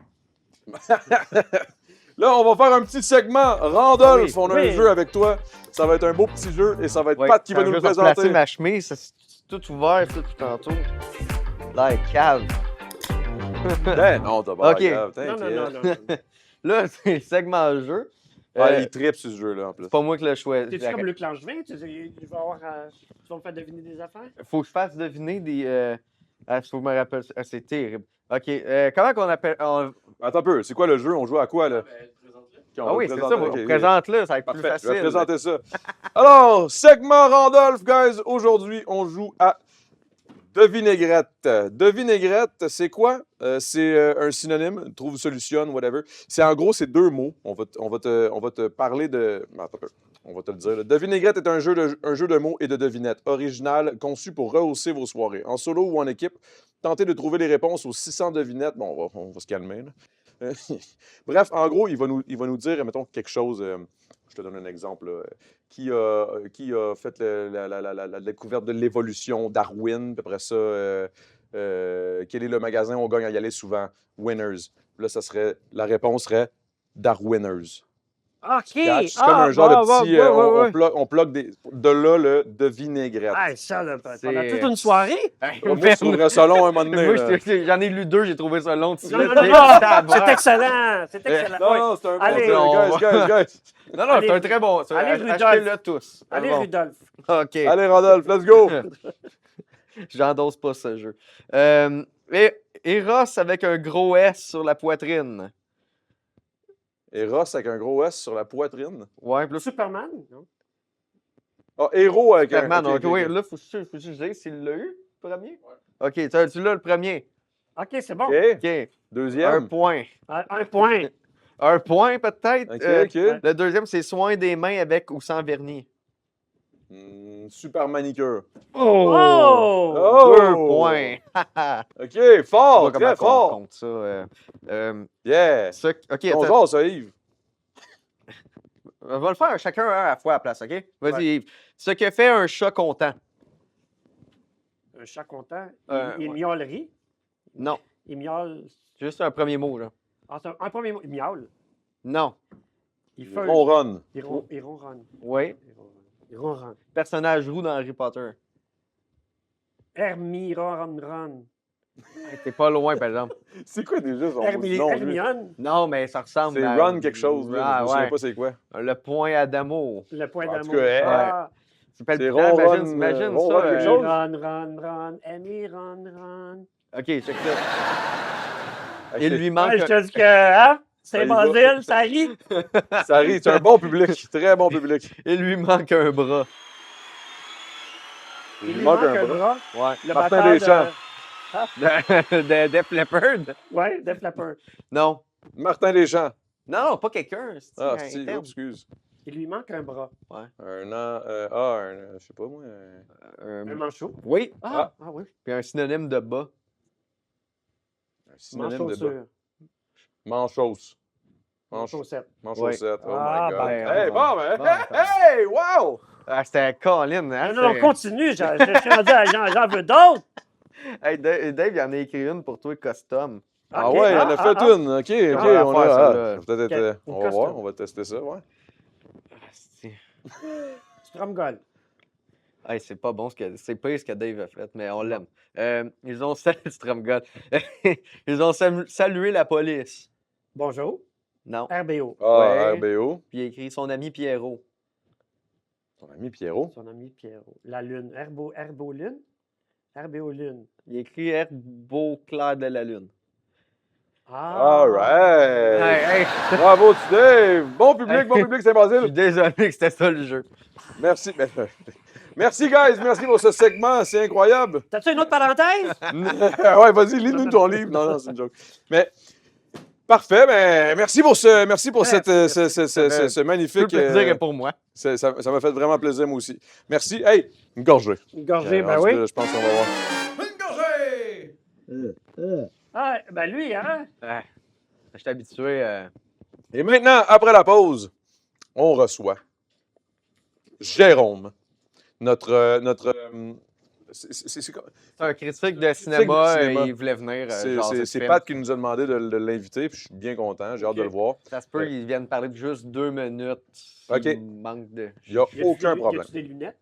Là, on va faire un petit segment. Randolph, on a oui. un jeu avec toi. Ça va être un beau petit jeu et ça va être Ouais, Pat qui va nous le je vais replacer présenter. ma chemise, c'est tout ouvert, ça, tout tantôt. Là, cave. Ben non, t'as pas Ok. grave, Non, t'inquiète. non. Là, c'est le segment jeu. Ah, il tripe sur ce jeu-là, en plus. C'est pas moi qui l'ai choisi. T'es-tu comme Luc Langevin? Tu vas me faire deviner des affaires? Faut que je fasse deviner des. Faut que je me rappelle. Ah, c'est terrible. OK. Comment qu'on appelle. Attends un peu, c'est quoi le jeu? On joue à quoi, là? Ok, on Ah va oui, le c'est présenter. ça. Ok, Présente-le, ça va être plus Parfait, je vais facile. présenter ça. Alors, segment Randolph, guys. Aujourd'hui, on joue à devinaigrette. Devinaigrette, c'est quoi? C'est un synonyme, trouve, solutionne, whatever. En gros, c'est deux mots. On va te parler de... Attends un peu. On va te le dire. Là. Devinaigrette est un jeu de mots et de devinettes original, conçu pour rehausser vos soirées. En solo ou en équipe, tentez de trouver les réponses aux 600 devinettes. Bon, on va se calmer, là. Bref, en gros, il va nous dire, mettons, quelque chose. Je te donne un exemple. Là, qui a fait la découverte de l'évolution, Darwin, puis après ça, quel est le magasin où on gagne à y aller souvent? Winners. Là, la réponse serait Darwiners. OK! C'est comme un genre de petit... ouais. on plug de là le devinaigrette. Ah, ça, là, pendant C'est- toute une soirée? Moi, je trouverais ça long un moment donné. Moi, là. j'en ai lu deux, j'ai trouvé ça long. Non, c'est excellent! C'est excellent! Non, Ouais. non, c'est un bon Allez, jeu. Guys. Non, non, c'est un très bon. Allez, Rudolph. Achetez-le tous. Allez, Bon. Rudolph! OK. Allez, Randolph, let's go! J'endosse pas ce jeu. Eros avec un gros S sur la poitrine. Et Ross avec un gros S sur la poitrine. Ouais, puis là, Superman? Non? Ah, héros avec Superman. un... Ok, oui, là, faut que je dise s'il l'a eu, le premier. OK, tu l'as le premier. OK, c'est bon. OK. OK. Un Deuxième. point. Un point. Un point, peut-être. OK, OK. Le deuxième, c'est soin des mains avec ou sans vernis. Super manicure. Oh! Oh! 2 points. OK, Je sais fort, pas très comment on fort. compte ça. Yeah. OK, On attends. joue ça, Yves. On va le faire chacun un à la fois à la place, OK? Vas-y, Yves. Ce que fait un chat content. Un chat content. Ouais. Il miaulerie. Non. Il miaule. Juste un premier mot, là. Ah, c'est un premier mot. Il miaule. Non. Il fait. On run. Il ronronne. Oui. Il ronronne. Personnage roux dans Harry Potter. Hermie, ron. Hey, t'es pas loin, par exemple. C'est quoi déjà son nom? lui? Hermione. Non, mais ça ressemble C'est à... run quelque chose. Là. Ah, Je me souviens ouais. pas c'est quoi. Le point à d'amour. Le point En tout d'amour. cas, Ah. C'est C'est ron, imagine ron, ça. ron, quelque chose? Ron. Hermie, ron. OK, check ça. Ok. Il lui Ah, manque... je te dis que, hein? Ça y va. Saint-Basile, ça rit. Ça arrive, c'est un bon public. Très bon public. Il lui manque un bras. Il lui manque un bras. Ouais. Le Martin batteur Deschamps. de Def Leppard? Ouais, Def Leppard. Non. Martin Deschamps. Non, pas quelqu'un. Ah, un si, terme. excuse. Il lui manque un bras. Je sais pas moi. Un manchot. Oui. Ah oui. Puis un synonyme de bas. Un synonyme de bas. Manchaussure. Manchos. Manchaussette. Manchaussette. Oh Ah, my God. ben, Hey, bon, ben, bon, hey, wow! Ah, c'était Colin, hein? Non, continue. Je suis rendu à j'en veux d'autres. Hey, Dave, il en a écrit une pour toi, custom. Ah Ok, ouais, il en a fait une. OK, On va la on faire, a. celle-là. Peut-être Ok, on une va voir, custom. on va tester ça, ouais. Stromgol. Hey, c'est pas bon, c'est pire ce que Dave a fait, mais on l'aime. Ils ont Stromgod. Ils ont salué la police. Bonjour. Non. RBO. Ah, Ouais. RBO. Puis il a écrit son ami Pierrot. Ton ami Pierrot. Son ami Pierrot. La Lune. Herbo Lune. RBO Lune. Il a écrit Herbeau clair de la lune. Ah. All right. Hey, Bravo, tu Dave. Bon public, Je suis Saint-Basile. désolé que c'était ça le jeu. Merci. Merci, guys. Merci pour ce segment. C'est incroyable. T'as-tu une autre parenthèse? Ouais, vas-y, lis-nous ton livre. Non, c'est une joke. Mais, parfait. Ben, merci pour ce magnifique... Tout le plaisir est pour moi. Ça m'a fait vraiment plaisir, moi aussi. Merci. Hey, une gorgée. Une gorgée, ben Rendu oui. là, je pense qu'on va voir. Une gorgée! Ah, ben lui, hein? Ah, je suis habitué. Et maintenant, après la pause, on reçoit Jérôme, notre C'est comme- C'est un critique de cinéma, cinéma. il voulait venir. jaser de c'est film. Pat qui nous a demandé de l'inviter, puis je suis bien content, j'ai hâte de Ok. le voir. Ça se peut qu'ils viennent parler de juste 2 minutes. Ok. Il manque de. Il n'y a Y a-tu aucun des- problème. Y a-tu des lunettes?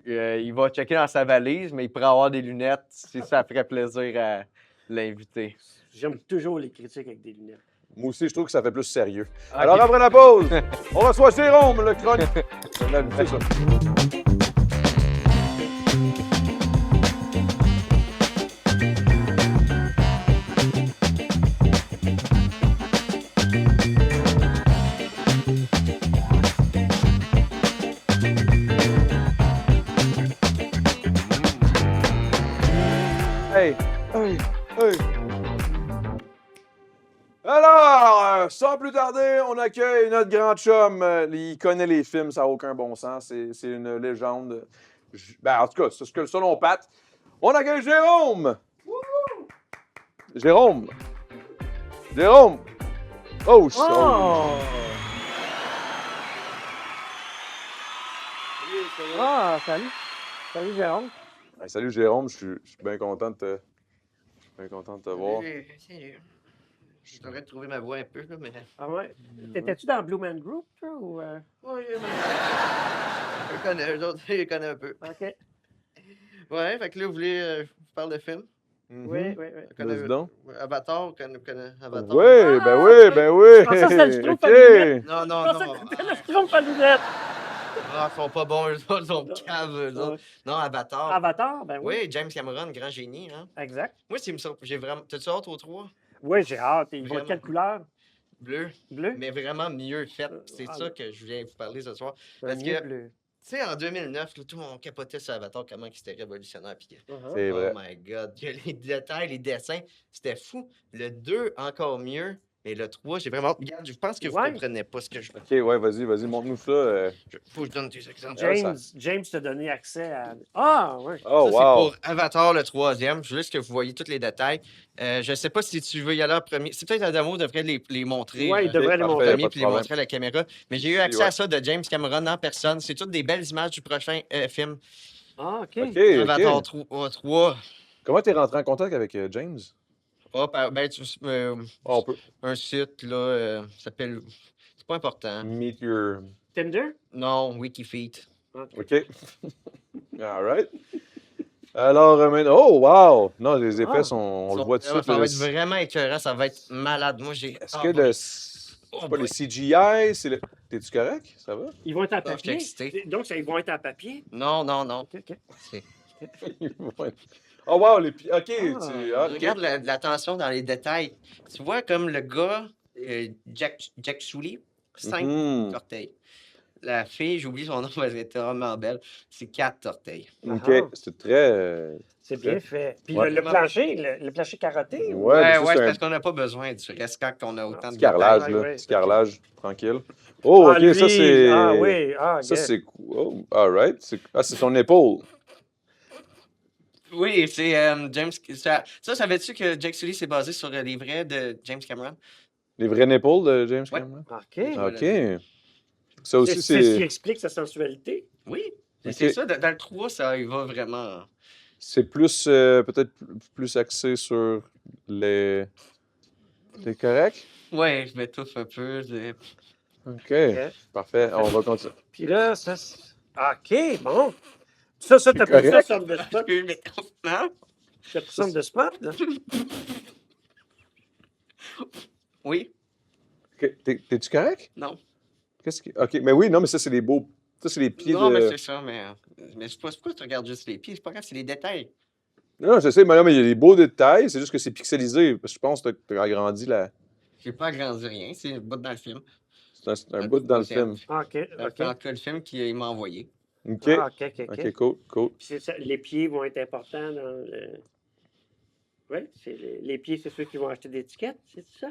Il va checker dans sa valise, mais il pourrait avoir des lunettes si ça ferait plaisir à l'inviter. J'aime toujours les critiques avec des lunettes. Moi aussi, je trouve que ça fait plus sérieux. Ok. Alors, après la pause, on reçoit Jérôme, le chronique. C'est ça. Hey, hey, hey. Alors, sans plus tarder, on accueille notre grand chum. Il connaît les films, ça n'a aucun bon sens. C'est une légende. Ben, en tout cas, c'est ce que selon Pat. On accueille Jérôme! Jérôme! Jérôme! Oh, shit! Ah, salut. Salut, Jérôme. Hey, salut Jérôme, je suis bien content de te voir. Salut. Je devrais trouver ma voix un peu, là, mais. Ah ouais. T'étais-tu dans Blue Man Group, toi, ou... Oui, je connais, eux autres, je les connais un peu. OK. Ouais, fait que là, vous voulez je vous parle de film? Oui, oui, oui. Vous connaissez- Vas-y donc. Avatar, vous connaissez Avatar? Oui, ben oui, ben oui! Ah, ça, c'est le Schtroumpf à OK. lunettes. Non, non, Je pensais non. que t'étais le Schtroumpf à lunettes. Ah, ils sont pas bons, eux autres, ils sont caves, eux autres. Non, Avatar. Avatar, ben oui. Oui, James Cameron, grand génie, hein. Exact. Moi, c'est me surprend. J'ai vraiment. T'as-tu hâte aux 3? Oui, j'ai hâte. Ils vont de Vraiment. quelle couleur? Bleu. Bleu? Mais vraiment mieux fait. C'est ah, ça que je viens vous parler ce soir. Un Parce mieux que- bleu. Tu sais, en 2009, là, tout le monde capotait sur Avatar, comment il était révolutionnaire. Puis, Uh-huh. C'est vrai. oh my God, il y a les détails, les dessins, c'était fou. Le 2, encore mieux. Mais le 3, j'ai vraiment. Regarde, je pense que vous Ouais. comprenez pas ce que je veux. OK, ouais, vas-y, montre-nous ça. Faut que je donne des exemples. James t'a donné accès à... Ah, oui. Oh, Ça, c'est wow! pour Avatar, le 3e. Je veux juste que vous voyez tous les détails. Je ne sais pas si tu veux y aller en premier. C'est peut-être Adamo devrait les montrer. Ouais, il devrait les parfait. montrer. Pas Premier, de puis les problème. montrer à la caméra. Mais j'ai eu Si, accès ouais. à ça de James Cameron en personne. C'est toutes des belles images du prochain film. Ah, OK. OK, Avatar OK. 3. Comment t'es rentré en contact avec James? On peut. Un site, là, s'appelle. C'est pas important. Meet your... Tinder? Non, Wikifeet. OK. All right. Alors, oh, wow! Non, les effets Ah. sont... On le voit tout de suite. Ça là, va être vraiment écœurant, ça va être malade. Moi, j'ai. Est-ce Ah, que boy. c'est Oh pas boy. les CGI? C'est le... T'es-tu correct? Ça va? Ils vont être en Ah, j'étais papier? excité. Donc, ils vont être en papier? Non. OK, OK. C'est- Ils vont être- Oh, wow! Les... OK. OK. Regarde l'attention dans les détails. Tu vois comme le gars, Jack Sully, 5 Mhm. orteils. La fille, j'oublie son nom, elle était vraiment belle. C'est 4 orteils. OK. Ah. C'est très... C'est bien fait. Puis Ouais. le plancher, le plancher carotté? ou- Ouais, mais ça, Ouais, c'est c'est un parce qu'on n'a pas besoin du reste quand on a autant de petit carrelage, détails. là. ouais, Petit carrelage, tranquille. Oh, Ah, OK, lui, ça, c'est... Ah oui, ah, Ça, yeah. c'est... Oh, all right. Ah, c'est son épaule. Oui, c'est James. Ça, savais-tu que Jack Sully s'est basé sur les vrais de James Cameron? Les vrais épaules de James Ouais. Cameron? OK. OK. Ça aussi, C'est ce qui c'est... explique sa sensualité. Oui. Ok. C'est ça, dans le 3, ça y va vraiment. C'est plus... peut-être plus axé sur les... T'es correct? Ouais, je m'étouffe un peu. OK. Parfait. On va continuer. Puis là, ça... OK, bon. Ça, t'as pris correct. ça sur de spot. Je m'étouffe, non? T'as pris ça de spot, là? Oui, OK. T'es-tu correct? non. Qu'est-ce qui... OK. Mais oui, non, mais ça, c'est les beaux... Ça, c'est les pieds Non, de... mais c'est ça, mais c'est pas pourquoi tu regardes juste les pieds, c'est pas grave, c'est les détails. Non, je sais, mais non, mais il y a des beaux détails. C'est juste que c'est pixelisé. Parce que je pense que t'as agrandi la... J'ai pas agrandi rien, c'est un bout dans le film. C'est un bout dans le film. OK, OK. En cas, le film qu'il m'a envoyé. OK. Ah, OK, OK, OK. OK, cool. Puis c'est ça, les pieds vont être importants dans le... Oui, les pieds, c'est ceux qui vont acheter des étiquettes, c'est ça?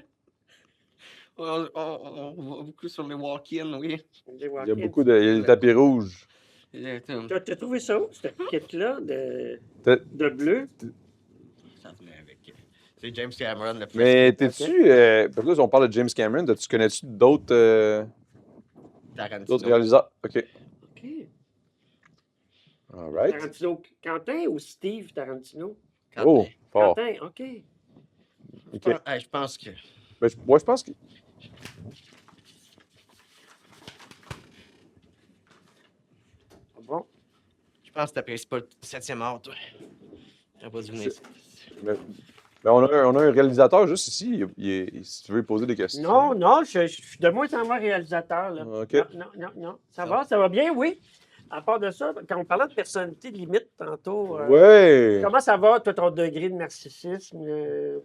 On va beaucoup sur les walk-in, oui. Il y a beaucoup de... Il y a des tapis rouges. T'as trouvé ça où, cette étiquette-là T'as- de bleu? Ça venait avec. C'est James Cameron, le plus. Mais t'es-tu... parce que là, on parle de James Cameron. Connais-tu d'autres Tarantino. d'autres réalisateurs? OK. OK. All right. Tarantino Quentin ou Steve Tarantino? Oh, fort. Quentin, OK. OK. Je pense que. Ben, je pense que... Bon. Je pense que t'apprécies pas le 7e art, toi. J'aurais pas dû venir ici. Ben, on a un réalisateur juste ici. Si tu veux lui poser des questions. Non, non, je suis de moins en moins réalisateur. Là. OK. Non. Ça va bien, oui. À part de ça, quand on parlait de personnalité limite tantôt, Ouais. comment ça va, toi, ton degré de narcissisme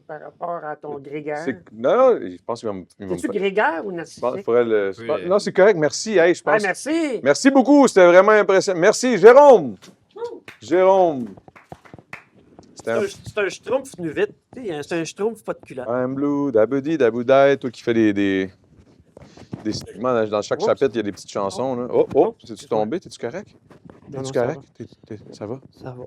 par rapport à ton grégaire? Non, je pense qu'il va me... Es-tu grégaire ou Je pense narcissique? qu'il faudrait le... Oui. Non, c'est correct. Merci. Hey, je Ah, pense... merci! Merci beaucoup. C'était vraiment impressionnant. Merci, Jérôme. Jérôme. C'était un... C'est un schtroumpf nu vite. C'est un schtroumpf pas de culotte. I'm blue, dabudi, daboudai, toi qui fais des segments dans chaque Oups. chapitre, il y a des petites chansons. Là. Oh, t'es-tu Excuse-moi. tombé? T'es-tu correct? Non, T'es-tu ça correct? Ça va? Ça va.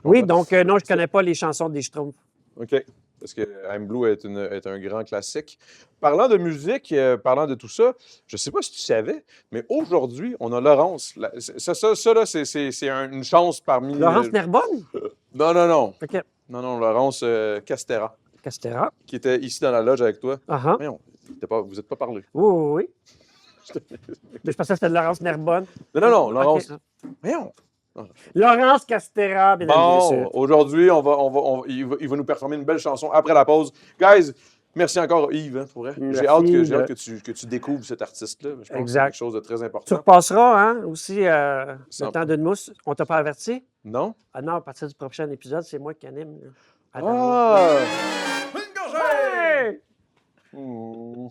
Oui, donc, non, je connais pas les chansons des schtroumpfs. OK. Parce que I'm Blue est un grand classique. Parlant de musique, parlant de tout ça, je sais pas si tu savais, mais aujourd'hui, on a Laurence. Ça là, c'est une chance parmi... Laurence Nerbonne? Non. OK. Non, Laurence Castera, Castera. qui était ici dans la loge avec toi. Ah, Voyons, vous n'êtes pas parlé. Oui. Mais je pensais que c'était Laurence Nerbonne. Non, Laurence. OK. Voyons. Laurence Castera, mesdames et Bon, messieurs. aujourd'hui, il va nous performer une belle chanson après la pause. Guys, merci encore Yves, hein, pour vrai. Merci, J'ai hâte que tu découvres cet artiste-là. Je pense que c'est Exact. quelque chose de très Tu important. repasseras, hein, aussi, le Sans- temps d'une mousse. On t'a pas averti? Non? Ah non, à partir du prochain épisode, c'est moi qui anime. Là. Ah! Hey! Hmm.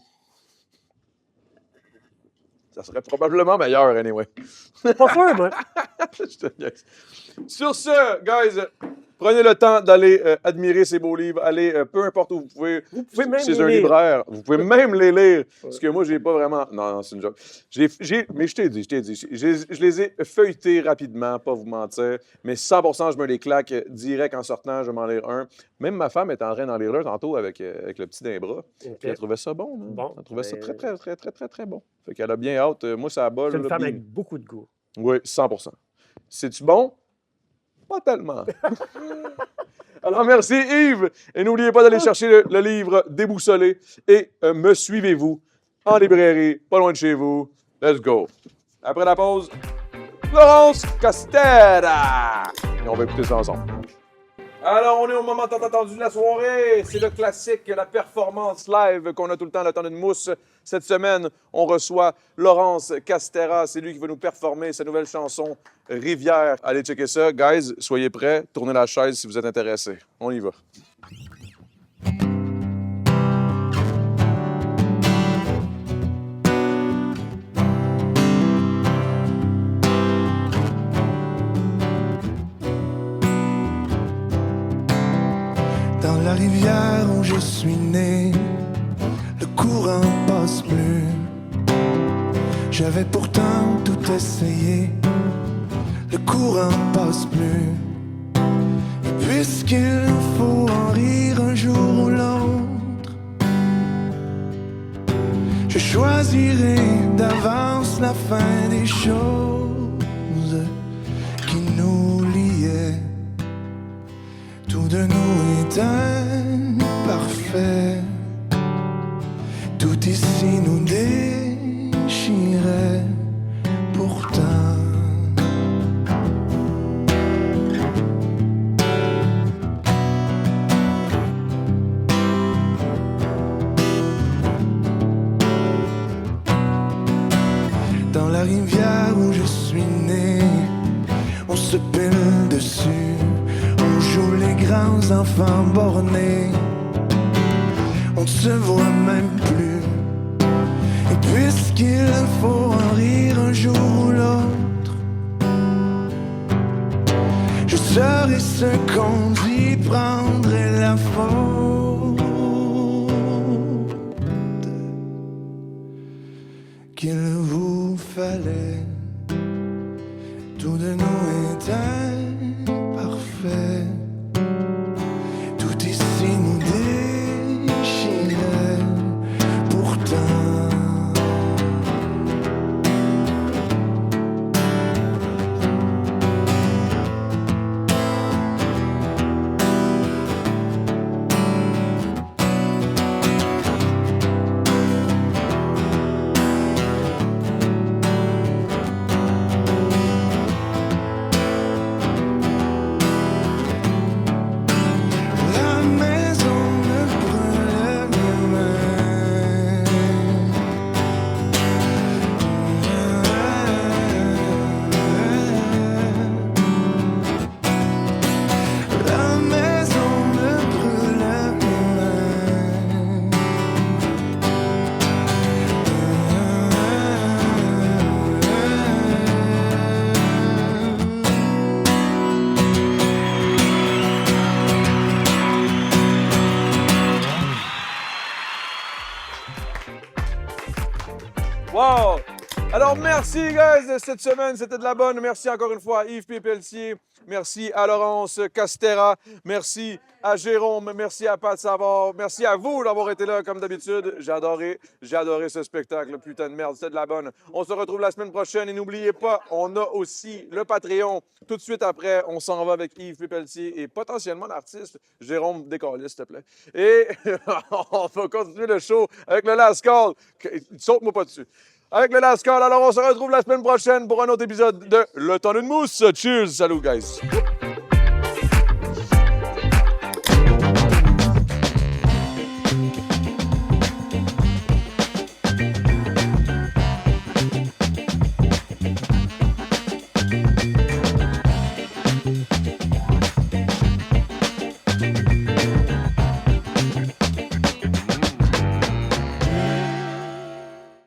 Ça serait probablement meilleur, anyway. Pas sûr, moi. Je te niaise. Sur ce, guys, prenez le temps d'aller admirer ces beaux livres. Allez, peu importe où vous pouvez, pouvez même chez les un lire. libraire. Vous pouvez même les lire. Parce que moi, j'ai pas vraiment... Non, c'est une joke. Mais je t'ai dit. Je les ai feuilletés rapidement, pas vous mentir. Mais 100%, je me les claque direct en sortant. Je vais m'en lire un. Même ma femme est en train d'en lire un tantôt avec le petit d'un bras. Puis elle trouvait ça bon. Là. Bon, Elle trouvait ça ben- très bon. Fait qu'elle a bien hâte. Moi, ça a bol. C'est une là, femme bim. avec beaucoup de goût. Oui, 100%. C'est-tu bon? Pas tellement. Alors, merci Yves. Et n'oubliez pas d'aller chercher le livre Déboussolé. Et me suivez-vous en librairie, pas loin de chez vous. Let's go. Après la pause, Laurence Castera. Et on va écouter ça ensemble. Alors, on est au moment tant attendu de la soirée. C'est le classique, la performance live qu'on a tout le temps d'une mousse. Cette semaine, on reçoit Laurence Castera. C'est lui qui va nous performer sa nouvelle chanson Rivière. Allez checker ça. Guys, soyez prêts. Tournez la chaise si vous êtes intéressés. On y va. Dans la rivière où je suis né, le courant passe plus. J'avais pourtant tout essayé, le courant passe plus. Et puisqu'il faut en rire un jour ou l'autre, je choisirai d'avance la fin des choses qui nous liaient. Tout de nous est imparfait. Tout ici nous déchirait pourtant. Dans la rivière où je suis né, on se pile dessus. On joue les grands enfants bornés. On ne se voit même plus. Et puisqu'il faut en rire un jour ou l'autre, je serai ce qu'on dit prendrait la faute qu'il vous fallait. Tout de nous est imparfait. Tout ici nous déchirait pourtant. Wow! Alors, merci, guys, de cette semaine. C'était de la bonne. Merci encore une fois à Yves P. Pelletier. Merci à Laurence Castera. Merci à Jérôme. Merci à Pat Savard. Merci à vous d'avoir été là, comme d'habitude. J'ai adoré ce spectacle. Putain de merde, c'était de la bonne. On se retrouve la semaine prochaine. Et n'oubliez pas, on a aussi le Patreon. Tout de suite après, on s'en va avec Yves P. Pelletier et potentiellement l'artiste Jérôme Descallis, s'il te plaît. Et on va continuer le show avec le Last Call. Saute-moi pas dessus. Avec le Last Call. Alors, on se retrouve la semaine prochaine pour un autre épisode de Le Temps d'une mousse. Cheers! Salut, guys!